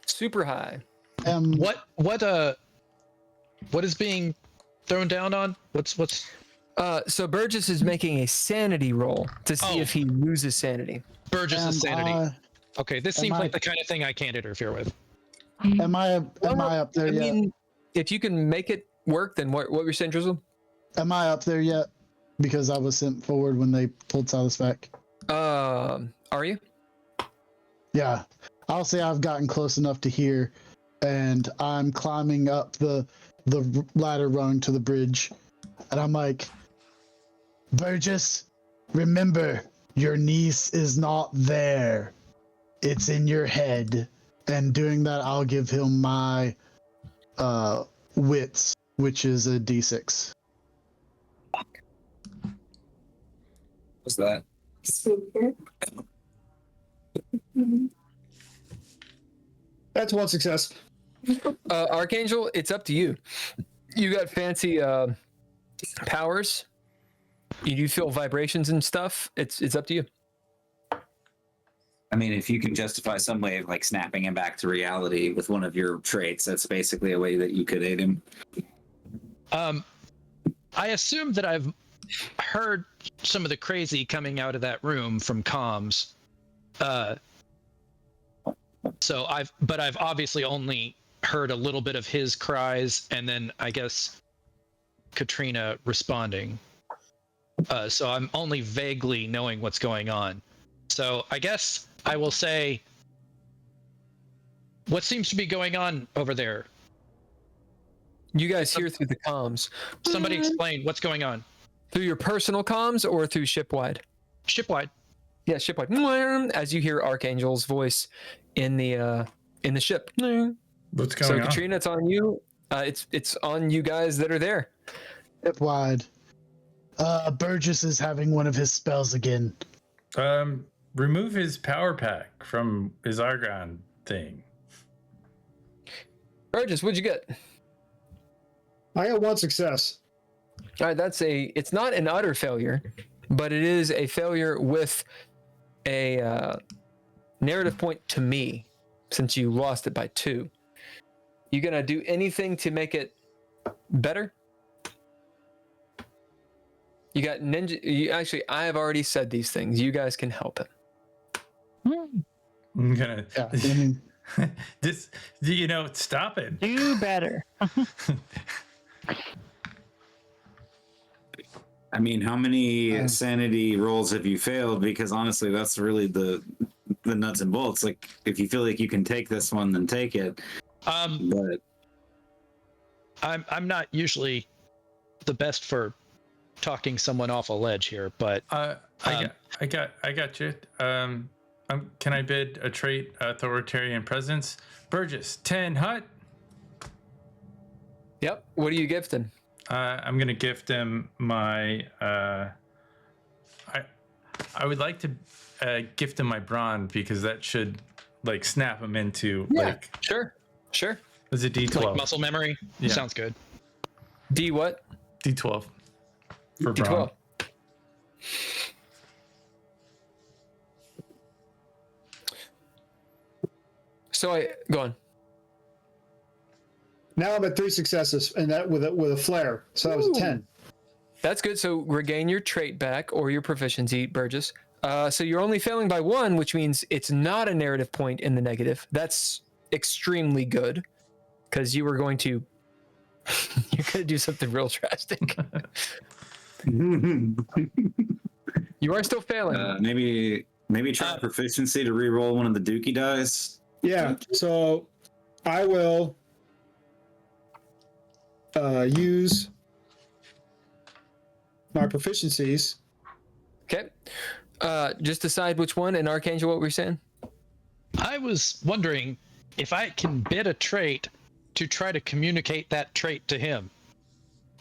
Super high. What is being thrown down on? What's So Burgess is making a sanity roll to see if he loses sanity. Burgess's sanity? Okay, this seems like the kind of thing I can't interfere with. Am I up there yet? mean, if you can make it work, then what were you saying, Drizzle? Am I up there yet? Because I was sent forward when they pulled Silas back. Are you? Yeah. I'll say I've gotten close enough to here, and I'm climbing up the ladder rung to the bridge, and I'm like, Burgess, remember, your niece is not there. It's in your head. And doing that, I'll give him my wits, which is a D6. What's that? That's one success. Archangel, it's up to you. You got fancy powers. You do feel vibrations and stuff. It's up to you. I mean, if you can justify some way of like snapping him back to reality with one of your traits, that's basically a way that you could aid him. I assume that I've heard some of the crazy coming out of that room from comms. So I've obviously only heard a little bit of his cries, and then I guess Katrina responding. So I'm only vaguely knowing what's going on. So I guess I will say, what seems to be going on over there? You guys hear through the comms. Somebody explain what's going on. Through your personal comms or through shipwide? Shipwide. Yeah, shipwide. As you hear Archangel's voice in the ship. What's going So on? Katrina, it's on you. It's on you guys that are there. Hip wide. Burgess is having one of his spells again. Remove his power pack from his Argon thing. Burgess, what'd you get? I got one success. All right, it's not an utter failure, but it is a failure with a narrative point to me, since you lost it by 2. You gonna do anything to make it better? You got ninja. I have already said these things. You guys can help him. I'm gonna. Yeah, I mean, This, stop it. Do better. I mean, how many sanity rolls have you failed? Because honestly, that's really the nuts and bolts. Like, if you feel like you can take this one, then take it. But I'm not usually the best for talking someone off a ledge here, but I got you. Can I bid a trait authoritarian presence? Burgess, 10 hut. Yep. What are you gifting? I'm gonna gift him my. I would like to gift him my brawn because that should like snap him into like. Sure. It's a D12. like muscle memory. Yeah. Sounds good. D what? D12 for D12. brawn. So go on. Now I'm at 3 successes, and that with a flare. So that was a 10. That's good. So regain your trait back or your proficiency, Burgess. So you're only failing by 1, which means it's not a narrative point in the negative. That's extremely good because you were going to you're going to do something real drastic. You are still failing. maybe try proficiency to re-roll one of the dookie dice. Yeah. So I will use my proficiencies. Okay. Just decide which one. And Archangel, what were you saying? I was wondering if I can bid a trait to try to communicate that trait to him,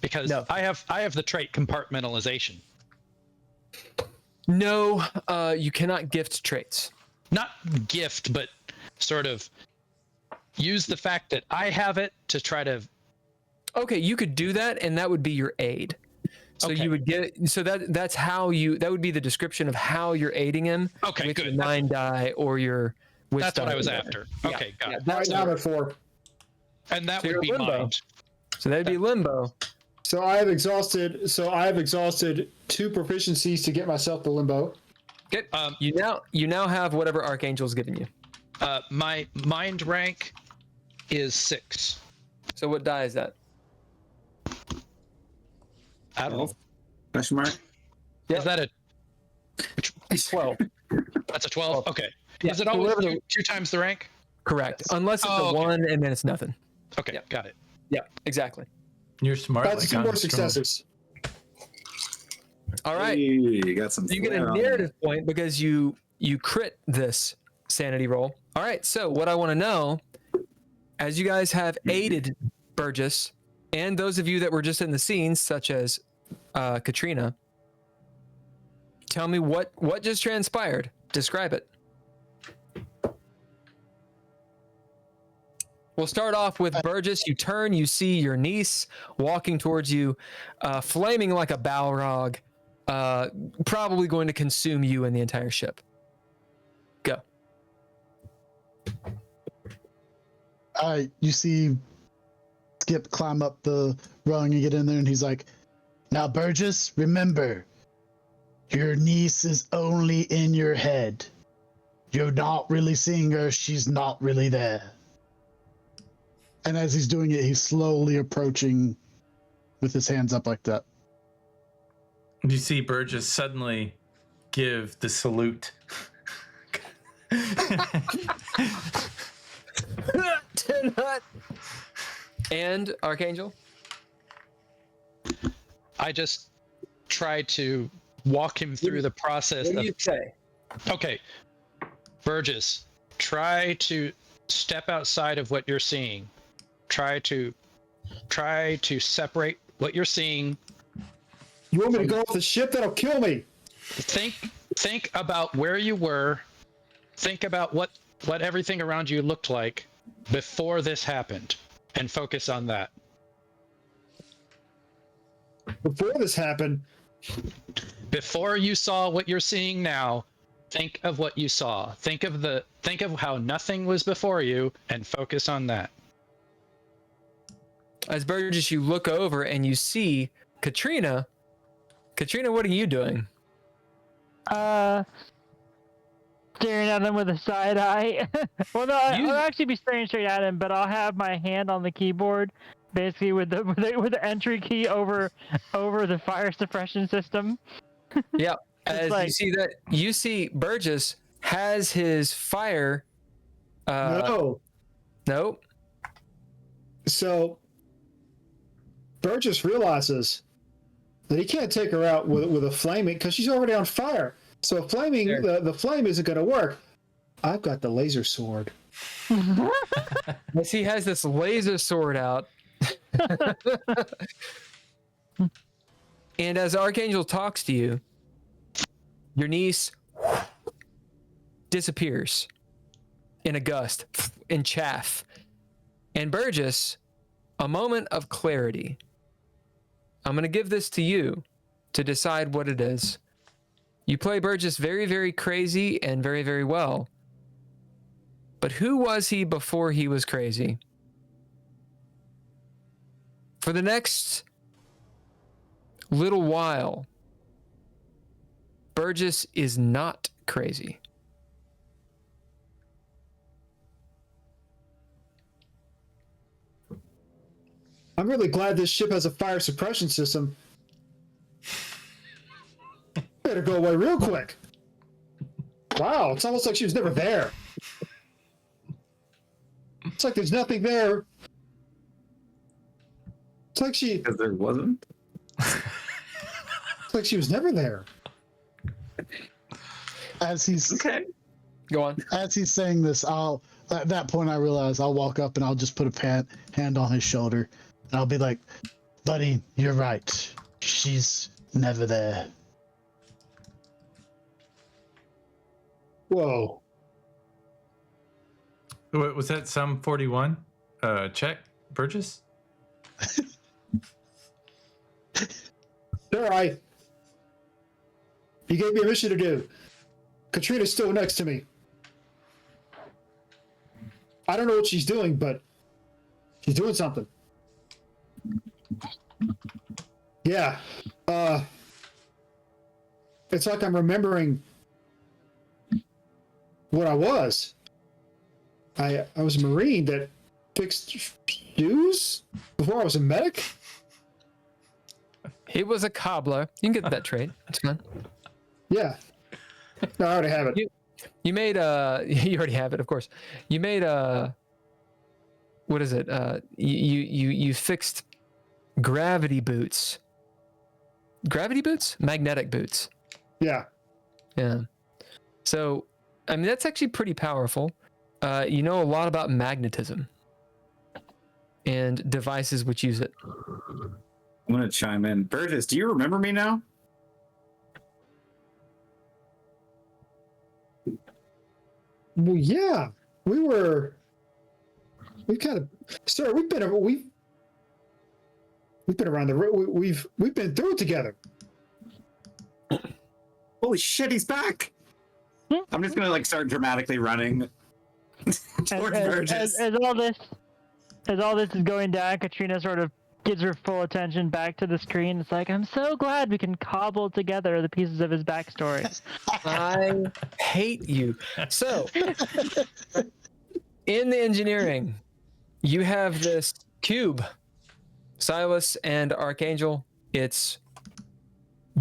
because No. I have the trait compartmentalization. No, you cannot gift traits. Not gift, but sort of use the fact that I have it to try to. Okay, you could do that, and that would be your aid. So Okay. you would get that's how that would be the description of how you're aiding him. Okay, with good. Your 9 die or your. Wits That's what die I was or whatever. after. Yeah, Okay, got yeah, it. that's Right now I'm at 4. And that So would you're be limbo. mine. So that'd be limbo. So I have exhausted 2 proficiencies to get myself to limbo. Okay. You now have whatever Archangel's given you. My mind rank is 6. So what die is that? I don't know. Question mark? Yep. Is that a 12. That's a 12? Okay. Yeah, Is it so always whatever 2 times the rank? Correct. Unless it's Oh, a okay. 1 and then it's nothing. Okay, Yeah. got it. Yeah, exactly. You're smart. That's like 2 more Armstrong. successes. All right. Hey, you got some. You get a flair on narrative point because you crit this sanity roll. All right. So what I want to know, as you guys have aided Burgess and those of you that were just in the scenes, such as Katrina, tell me what just transpired. Describe it. We'll start off with Burgess. You turn, you see your niece walking towards you, flaming like a Balrog, probably going to consume you and the entire ship. Go. You see Skip climb up the rung and get in there, and he's like, "Now, Burgess, remember, your niece is only in your head. You're not really seeing her. She's not really there." And as he's doing it, he's slowly approaching with his hands up like that. You see Burgess suddenly give the salute. And Archangel? I just try to walk him through the process. What do you say? Okay, Burgess, try to step outside of what you're seeing. Try to separate what you're seeing. You want me to go off the ship? That'll kill me. Think about where you were. Think about what everything around you looked like before this happened, and focus on that. Before this happened, Before you saw what you're seeing now, think of what you saw. Think of how nothing was before you, and focus on that. As Burgess, you look over and you see Katrina. Katrina, what are you doing? Staring at him with a side eye. Well, no, I'll actually be staring straight at him, but I'll have my hand on the keyboard, basically with the entry key over the fire suppression system. Yeah. As like- you see Burgess has his fire. no. Nope. So Burgess realizes that he can't take her out with a flaming because she's already on fire. So flaming, Sure. the flame isn't going to work. I've got the laser sword. As he has this laser sword out. And as Archangel talks to you, your niece disappears in a gust, in chaff. And Burgess, a moment of clarity. I'm going to give this to you to decide what it is. You play Burgess very, very crazy and very, very well. But who was he before he was crazy? For the next little while, Burgess is not crazy. I'm really glad this ship has a fire suppression system. Better go away real quick. Wow, it's almost like she was never there. It's like there's nothing there. It's like Because there wasn't. it's like she was never there. As he's Go on. as he's saying this, at that point I realize I'll walk up and I'll just put a hand on his shoulder, and I'll be like, "Buddy, you're right. She's never there." Whoa. Was that some 41? Check, Burgess? Sure, you gave me a mission to do. Katrina's still next to me. I don't know what she's doing, but she's doing something. Yeah. It's like I'm remembering what I was. I was a Marine that fixed shoes before I was a medic. He was a cobbler. You can get that trade. That's fine. Yeah. No, I already have it. You made you already have it, of course. You made what is it? You fixed gravity boots. Gravity boots? Magnetic boots. Yeah. Yeah. So, I mean, that's actually pretty powerful. You know a lot about magnetism and devices which use it. I'm gonna chime in. Burgess, do you remember me now? Well, yeah. We kind of, sir. We've been around we've been through it together. Holy shit, he's back! I'm just gonna start dramatically running towards Burgess. As all this is going down, Katrina sort of gives her full attention back to the screen. It's like, I'm so glad we can cobble together the pieces of his backstory. I hate you. So, in the engineering, you have this cube, Silas and Archangel. It's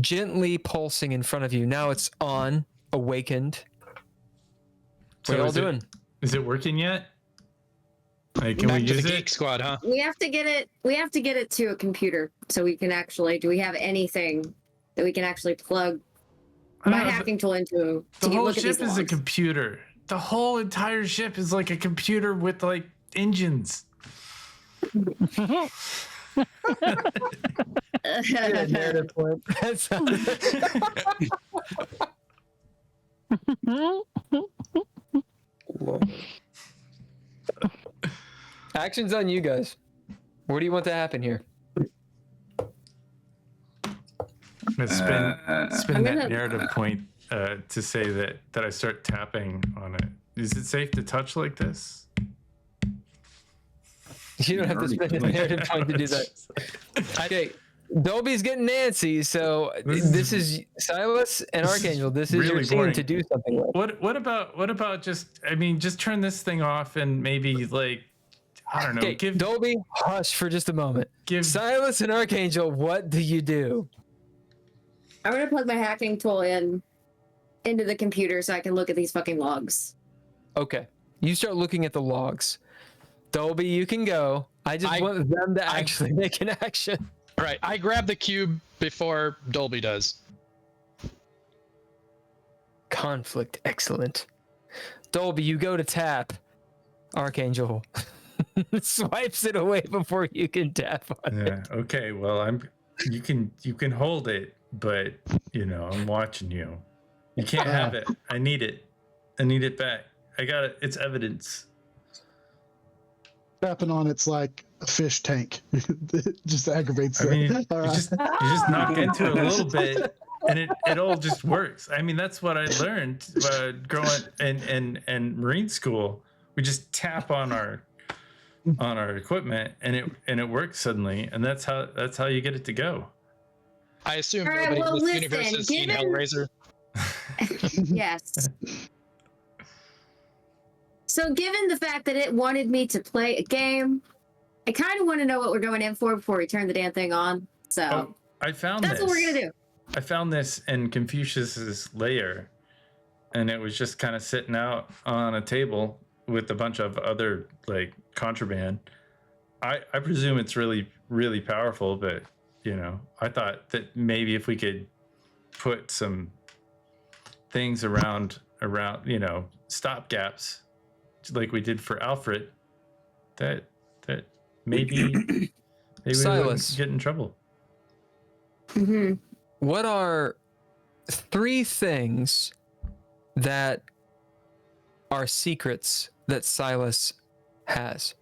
gently pulsing in front of you. Now it's on, awakened. What y'all doing? Is it working yet? Like, can Back we to the use Geek it? Squad, huh? We have to get it. We have to get it to a computer so we can actually. Do we have anything that we can actually plug my hacking tool into? The whole look at these ship is a logs? computer. The whole entire ship is like a computer with like engines. Narrative point. That's Action's on you guys. What do you want to happen here? I'm gonna spin I'm that gonna- narrative point to say that I start tapping on it. Is it safe to touch like this? You don't have to spend a narrative point to do that. Okay, Dolby's getting Nancy, so this is Silas and Archangel. This is your really scene boring. to do something with. What about just just turn this thing off and maybe like I don't know. Okay, Give Dolby, hush for just a moment. give Silas and Archangel, what do you do? I'm gonna plug my hacking tool into the computer so I can look at these fucking logs. Okay, you start looking at the logs. Dolby, you can go. I want them to actually make an action. All right, I grab the cube before Dolby does. Conflict, excellent. Dolby, you go to tap. Archangel swipes it away before you can tap on it. Yeah. Okay. Well, you can hold it, but I'm watching you. You can't have it. I need it. I need it back. I got it. It's evidence. Tapping on it's like a fish tank. It just aggravates I mean, it. All you right. just knock into it a little bit, and it all just works. I mean, that's what I learned growing in Marine school. We just tap on our equipment, and it works suddenly, and that's how you get it to go. I assume All right, nobody well, in this universe listen, has seen given- Hellraiser. Yes. So, given the fact that it wanted me to play a game, I kind of want to know what we're going in for before we turn the damn thing on. So, Oh, I found that's what we're gonna do. I found this in Confucius's lair, and it was just kind of sitting out on a table with a bunch of other like contraband. I presume it's really, really powerful, but I thought that maybe if we could put some things around stopgaps like we did for Alfred, that maybe we Silas. wouldn't get in trouble. Mm-hmm. What are 3 things that are secrets that Silas has?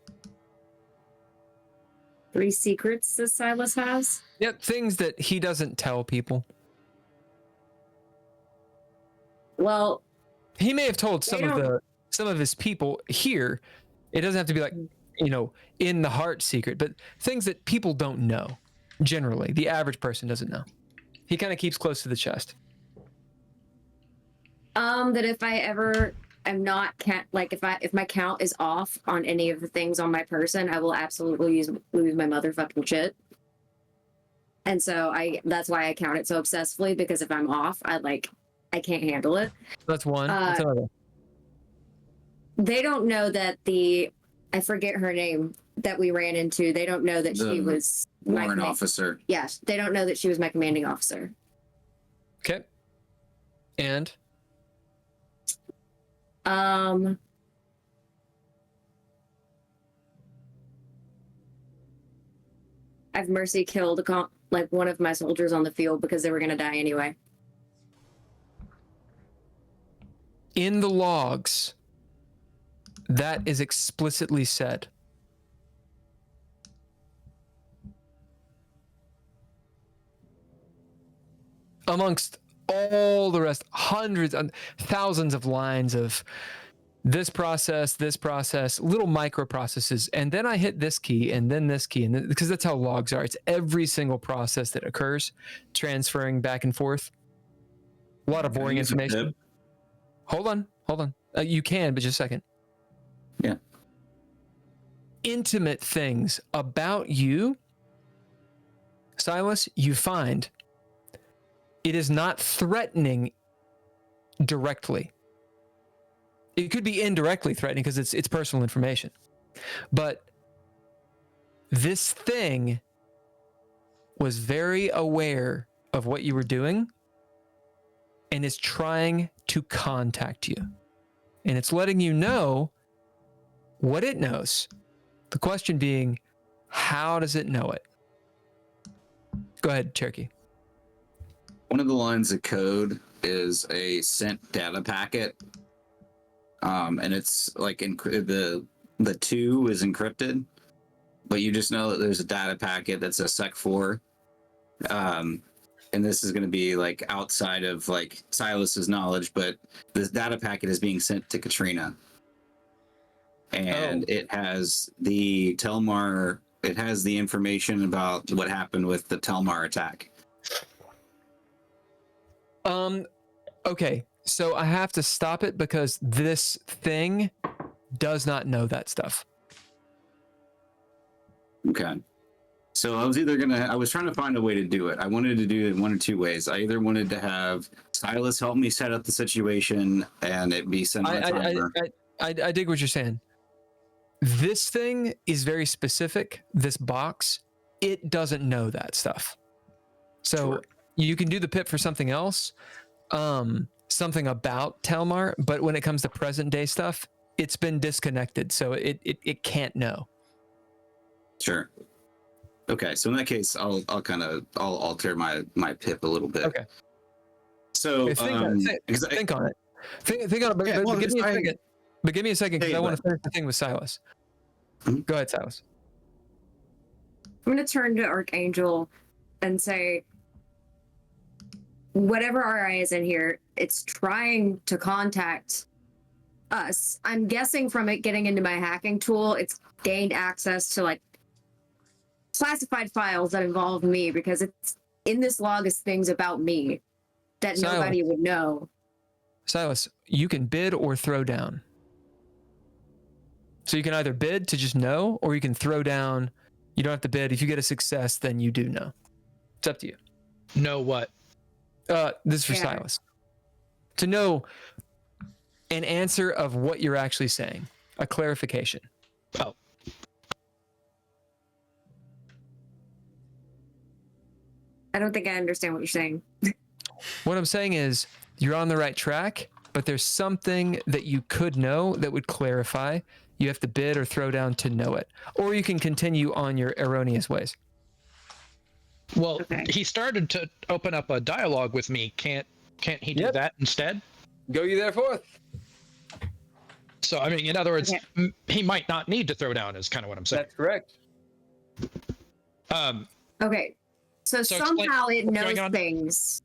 3 secrets that Silas has. Yep, things that he doesn't tell people. Well, He may have told They some of his people here. It doesn't have to be like, in the heart secret, but things that people don't know. Generally, the average person doesn't know. He kind of keeps close to the chest. that if I ever am not if my count is off on any of the things on my person, I will absolutely lose my motherfucking shit. And so that's why I count it so obsessively, because if I'm off, I can't handle it. That's one. That's another. They don't know that I forget her name that we ran into. They don't know that she was my warrant officer. Yes, they don't know that she was my commanding officer. Okay. And I've mercy killed one of my soldiers on the field because they were going to die anyway. in the logs, that is explicitly said. Amongst all the rest, hundreds and thousands of lines of this process, little microprocesses, and then I hit this key and then this key, and because that's how logs are. It's every single process that occurs, transferring back and forth. A lot of boring information. Hold on. You can, but just a second. Yeah. Intimate things about you, Silas, you find it is not threatening directly. It could be indirectly threatening because it's personal information. But this thing was very aware of what you were doing and is trying to contact you. And it's letting you know what it knows. The question being, how does it know it? Go ahead, Cherokee. One of the lines of code is a sent data packet. And it's like the 2 is encrypted, but you just know that there's a data packet that's a sec4. And this is going to be like outside of like Silas's knowledge, but this data packet is being sent to Katrina. And it has the Telmar, it has the information about what happened with the Telmar attack. Okay, so I have to stop it because this thing does not know that stuff. Okay. So I was trying to find a way to do it. I wanted to do it in one or two ways. I either wanted to have Silas help me set up the situation and it be sent on a timer. I dig what you're saying. This thing is very specific. This box, it doesn't know that stuff. So Sure. You can do the pip for something else, something about Telmar, but when it comes to present day stuff, it's been disconnected, so it can't know. Sure. Okay, so in that case, I'll alter my pip a little bit. Okay. So Okay, think on it. Think on it. But, Yeah, well, give me a I- second. But give me a second because Hey, I want to but- finish the thing with Silas. Mhm. Go ahead, Silas. I'm going to turn to Archangel and say, whatever RI is in here, it's trying to contact us. I'm guessing from it getting into my hacking tool, it's gained access to like classified files that involve me because it's in this log is things about me that Silas. nobody would know. Silas, you can bid or throw down. So you can either bid to just know, or you can throw down. You don't have to bid. If you get a success, then you do know. It's up to you. Know what? This is for Yeah. Silas. To know an answer of what you're actually saying, a clarification. Oh, I don't think I understand what you're saying. What I'm saying is you're on the right track, but there's something that you could know that would clarify. You have to bid or throw down to know it, or you can continue on your erroneous ways. well, Okay. he started to open up a dialogue with me. Can't he do Yep. that instead? Go you therefore. So, I mean, in other words, Okay. he might not need to throw down is kind of what I'm saying. That's correct. Okay. So explain somehow it what's knows going on. things.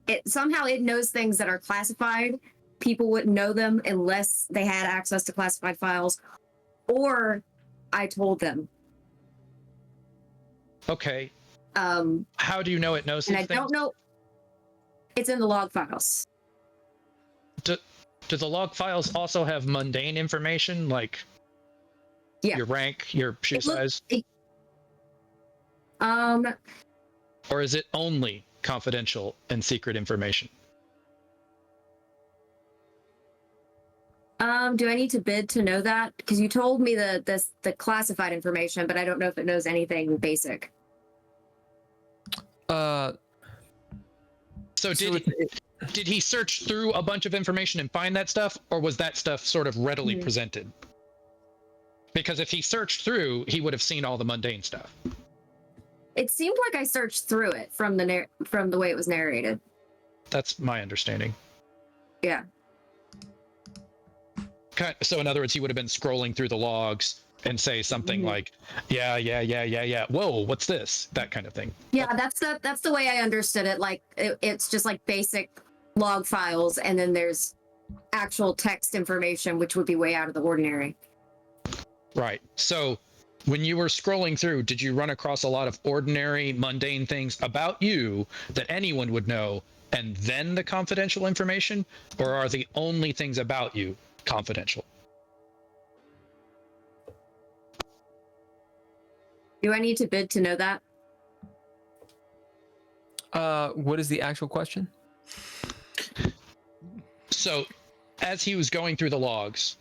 It knows things that are classified. People wouldn't know them unless they had access to classified files, or I told them. Okay. Um, How do you know it knows and these I things? don't know. It's in the log files. Do the log files also have mundane information like Yeah. your rank, your shoe It look- size, or is it only confidential and secret information? Do I need to bid to know that? Because you told me the classified information, but I don't know if it knows anything basic. So did he search through a bunch of information and find that stuff, or was that stuff sort of readily Hmm. presented? Because if he searched through, he would have seen all the mundane stuff. It seemed like I searched through it from the way it was narrated. That's my understanding. Yeah. So in other words, he would have been scrolling through the logs and say something Mhm. like, yeah. Whoa, what's this? That kind of thing. Yeah, that's the way I understood it. Like it's just like basic log files, and then there's actual text information, which would be way out of the ordinary. Right. So when you were scrolling through, did you run across a lot of ordinary, mundane things about you that anyone would know, and then the confidential information? Or are the only things about you confidential? Do I need to bid to know that? What is the actual question? So as he was going through the logs,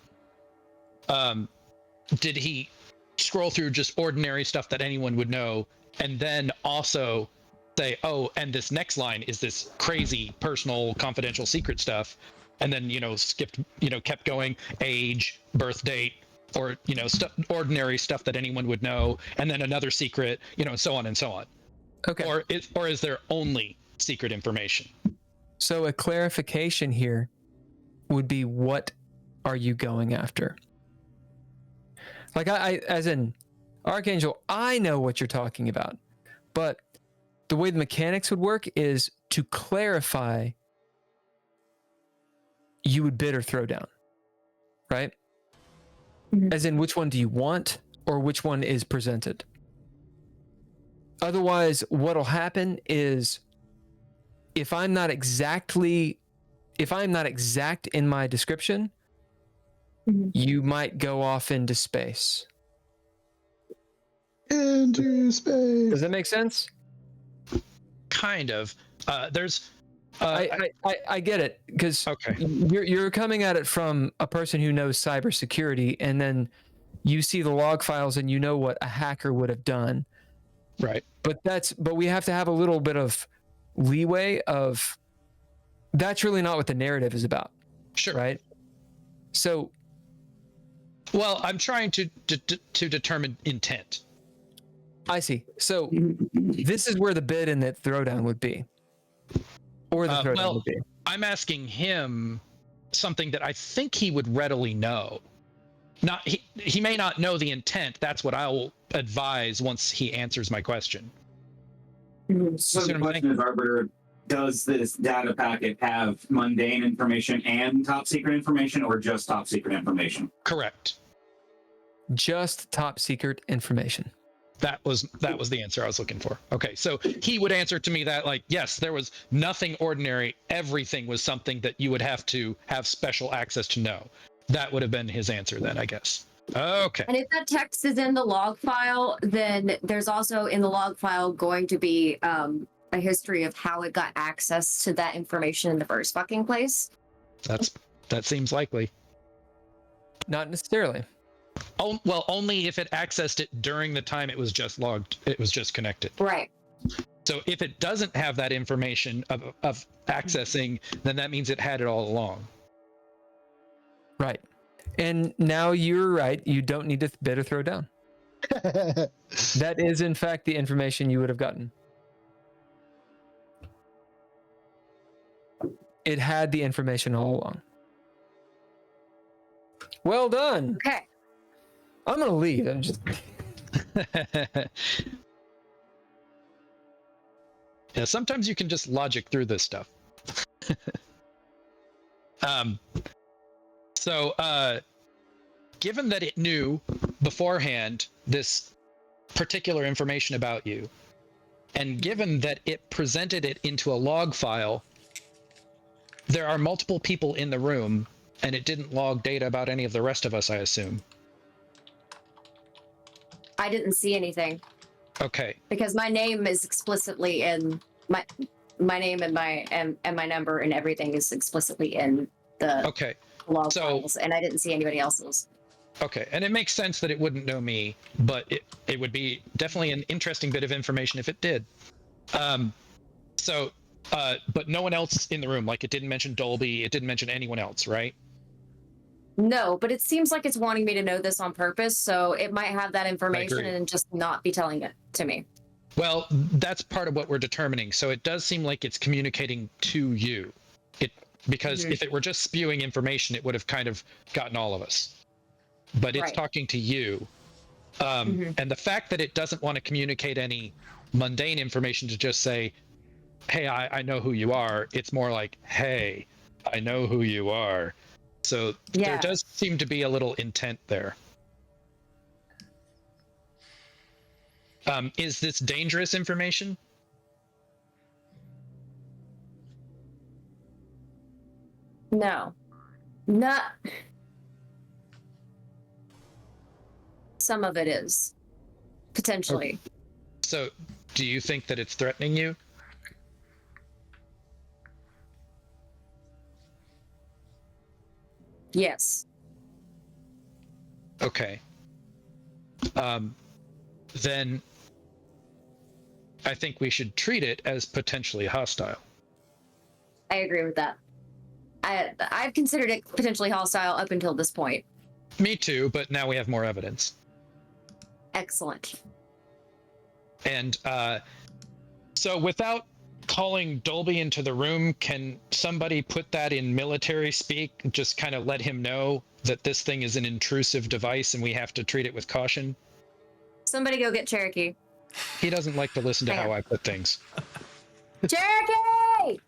did he scroll through just ordinary stuff that anyone would know, and then also say, oh, and this next line is this crazy personal confidential secret stuff, and then skipped, kept going, age, birth date, or ordinary stuff that anyone would know, and then another secret, so on and so on. Okay. Or is there only secret information? So a clarification here would be, what are you going after? Like I as in Archangel, I know what you're talking about, but the way the mechanics would work is to clarify, you would bid or throw down, right? Mhm. As in, which one do you want, or which one is presented? Otherwise, what'll happen is, if I'm not exact in my description, Mhm. you might go off into space. Into space. Does that make sense? Kind of. There's. I get it, because Okay. you're coming at it from a person who knows cybersecurity, and then you see the log files and you know what a hacker would have done. Right. But we have to have a little bit of leeway of, that's really not what the narrative is about. Sure. Right. So, Well, I'm trying to determine intent. I see. So this is where the bid and the throwdown would be. Or the throwdown well, would be. I'm asking him something that I think he would readily know. Not he may not know the intent. That's what I'll advise once he answers my question. So the question is, Arbiter, does this data packet have mundane information and top secret information, or just top secret information? Correct. Just top secret information. That was the answer I was looking for. Okay, so he would answer to me that, like, yes, there was nothing ordinary. Everything was something that you would have to have special access to know. That would have been his answer then, I guess. Okay. And if that text is in the log file, then there's also in the log file going to be a history of how it got access to that information in the first fucking place. That seems likely. Not necessarily. Oh, well, only if it accessed it during the time it was just logged, it was just connected. Right. So if it doesn't have that information of accessing, then that means it had it all along. Right. And now you're right. You don't need to bid or throw down. That is, in fact, the information you would have gotten. It had the information all along. Well done. Okay. I'm going to leave. I'm just... Yeah, sometimes you can just logic through this stuff. So, given that it knew beforehand this particular information about you, and given that it presented it into a log file, there are multiple people in the room, and it didn't log data about any of the rest of us, I assume. I didn't see anything Okay. because my name is explicitly in my name and my number and everything is explicitly in the Okay. log So- files, and I didn't see anybody else's. Okay, and it makes sense that it wouldn't know me, but it would be definitely an interesting bit of information if it did. But no one else in the room, like it didn't mention Dolby, it didn't mention anyone else, right? No, but it seems like it's wanting me to know this on purpose, so it might have that information agree. and just not be telling it to me. Well, that's part of what we're determining. So it does seem like it's communicating to you. Because if it were just spewing information, it would have kind of gotten all of us. But it's Right. talking to you. And the fact that it doesn't want to communicate any mundane information to just say, hey, I know who you are. It's more like, hey, I know who you are. So there Yeah. does seem to be a little intent there. Is this dangerous information? No. Not. Some of it is. Potentially. So do you think that it's threatening you? Yes. Okay. Then I think we should treat it as potentially hostile. I agree with that. I've considered it potentially hostile up until this point. Me too, but now we have more evidence. Excellent. And so without calling Dolby into the room, can somebody put that in military speak? Just kind of let him know that this thing is an intrusive device and we have to treat it with caution? Somebody go get Cherokee. He doesn't like to listen to how I put things. Cherokee!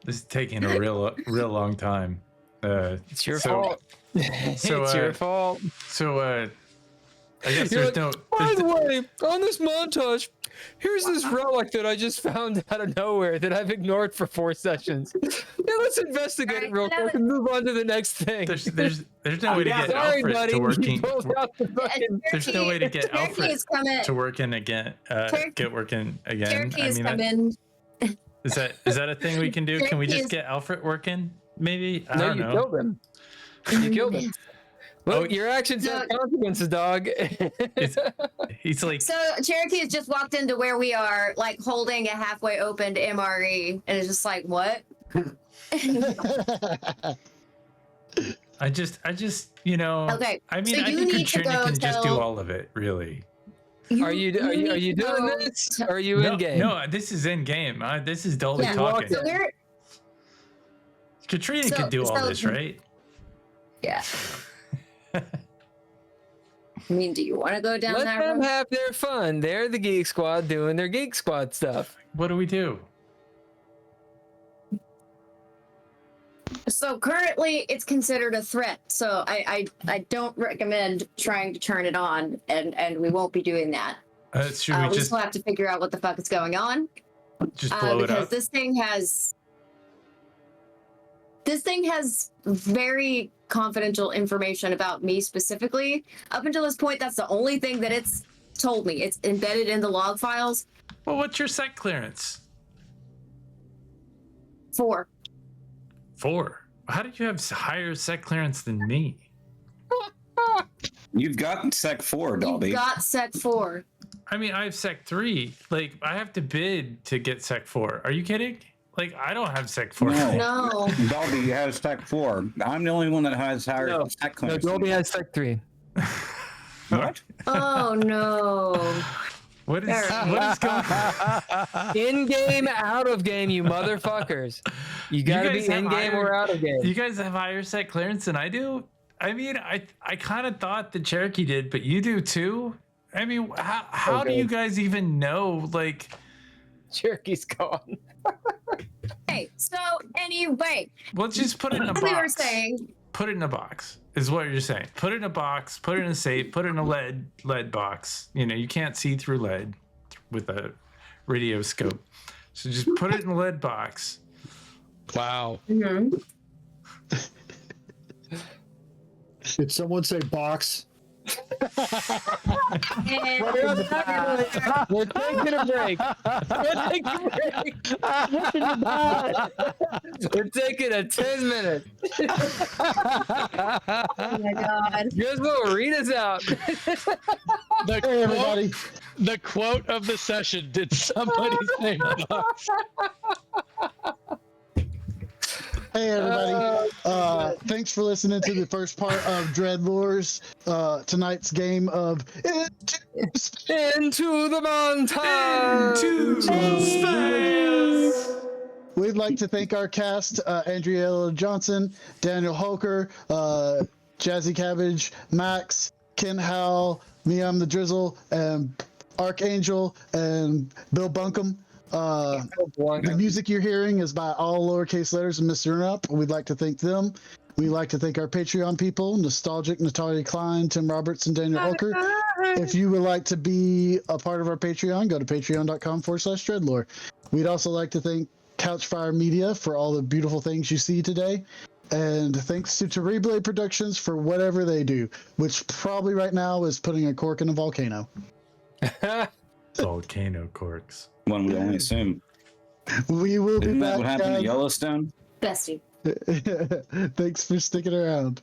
This is taking a real long time. It's your fault. It's your fault. So I guess You're there's like, no. By the way, on this montage, here's this relic that I just found out of nowhere that I've ignored for 4 sessions. Yeah, let's investigate it real quick and move on to the next thing. There's no way to get Sorry, Alfred buddy. to working. You pulled out the fucking- There's no way to get Cherokee Alfred is coming. to working again. Get working again. Cherokee I is mean, coming. is that a thing we can do? Can we Cherokee just is- get Alfred working? Maybe. I No, don't you know. killed him. You killed him. Look, Oh, your actions have consequences, dog. He's like, So Cherokee has just walked into where we are, like holding a halfway opened MRE, and it's just like, what? I just, Okay, I mean, so I you think need to Katrina go can just do tell- all of it, really. Are you need to doing go this? Are you in game? No, this is in game. This is Dolby Yeah. talking. So we're Katrina could do all this, right? yeah. I mean, do you want to go down Let that them road? have their fun. They're the Geek Squad doing their Geek Squad stuff. What do we do? So currently, it's considered a threat. So I don't recommend trying to turn it on, and we won't be doing that. Should we We just still have to figure out what the fuck is going on. blow it Because up? this thing has very confidential information about me specifically. Up until this point, that's the only thing that it's told me. It's embedded in the log files. Well, what's your sec clearance? 4. 4. How did you have higher sec clearance than me? You've got Sec 4, Dolby. You got Sec 4. I mean, I have sec 3. Like, I have to bid to get sec 4. Are you kidding? Like, I don't have sec 4. No. Dolby has Sec 4. I'm the only one that has higher Sec No, clearance. Dolby has Sec 3. What? Oh no. What is going on? In game, out of game, you motherfuckers. You gotta guys be have in game higher- or out of game. You guys have higher sec clearance than I do? I mean, I kind of thought the Cherokee did, but you do too? I mean, how do Okay. you guys even know? Like, Cherokee's gone. Okay, so anyway, let's just put it in a as we were box. saying, Put it in a box is what you're saying. Put it in a box, put it in a safe, put it in a lead box. You know, you can't see through lead with a radio scope. So just put it in a lead box. Wow. Did someone say box? and We're taking a break. We're taking a break. We're taking a 10 minute. oh my god. Drizzle, read us out. The Hey, everybody. The quote of the session. Did somebody say box? Hey everybody! Thanks for listening to the first part of DreadLore's tonight's game of Into the montage. We'd like to thank our cast: Andrea Elliott-Johnson, Daniel Holker, Jazzi Cabbage, Max, Ken Howl, me, I'm the Drizzle, and Archangel, and Bill Bunkum. The music you're hearing is by all lowercase letters and Mr. Up. We'd like to thank them. We'd like to thank our Patreon people, Nostalgic, Natalia Cline, Tim Roberts, and Daniel Holker. If you would like to be a part of our Patreon, go to patreon.com/DreadLore. We'd also like to thank Couchfire Media for all the beautiful things you see today. And thanks to Reblade Productions for whatever they do, which probably right now is putting a cork in a volcano. Volcano corks. One would only assume. We will be Isn't that back, what happened to guys. Yellowstone? Bestie. Thanks for sticking around.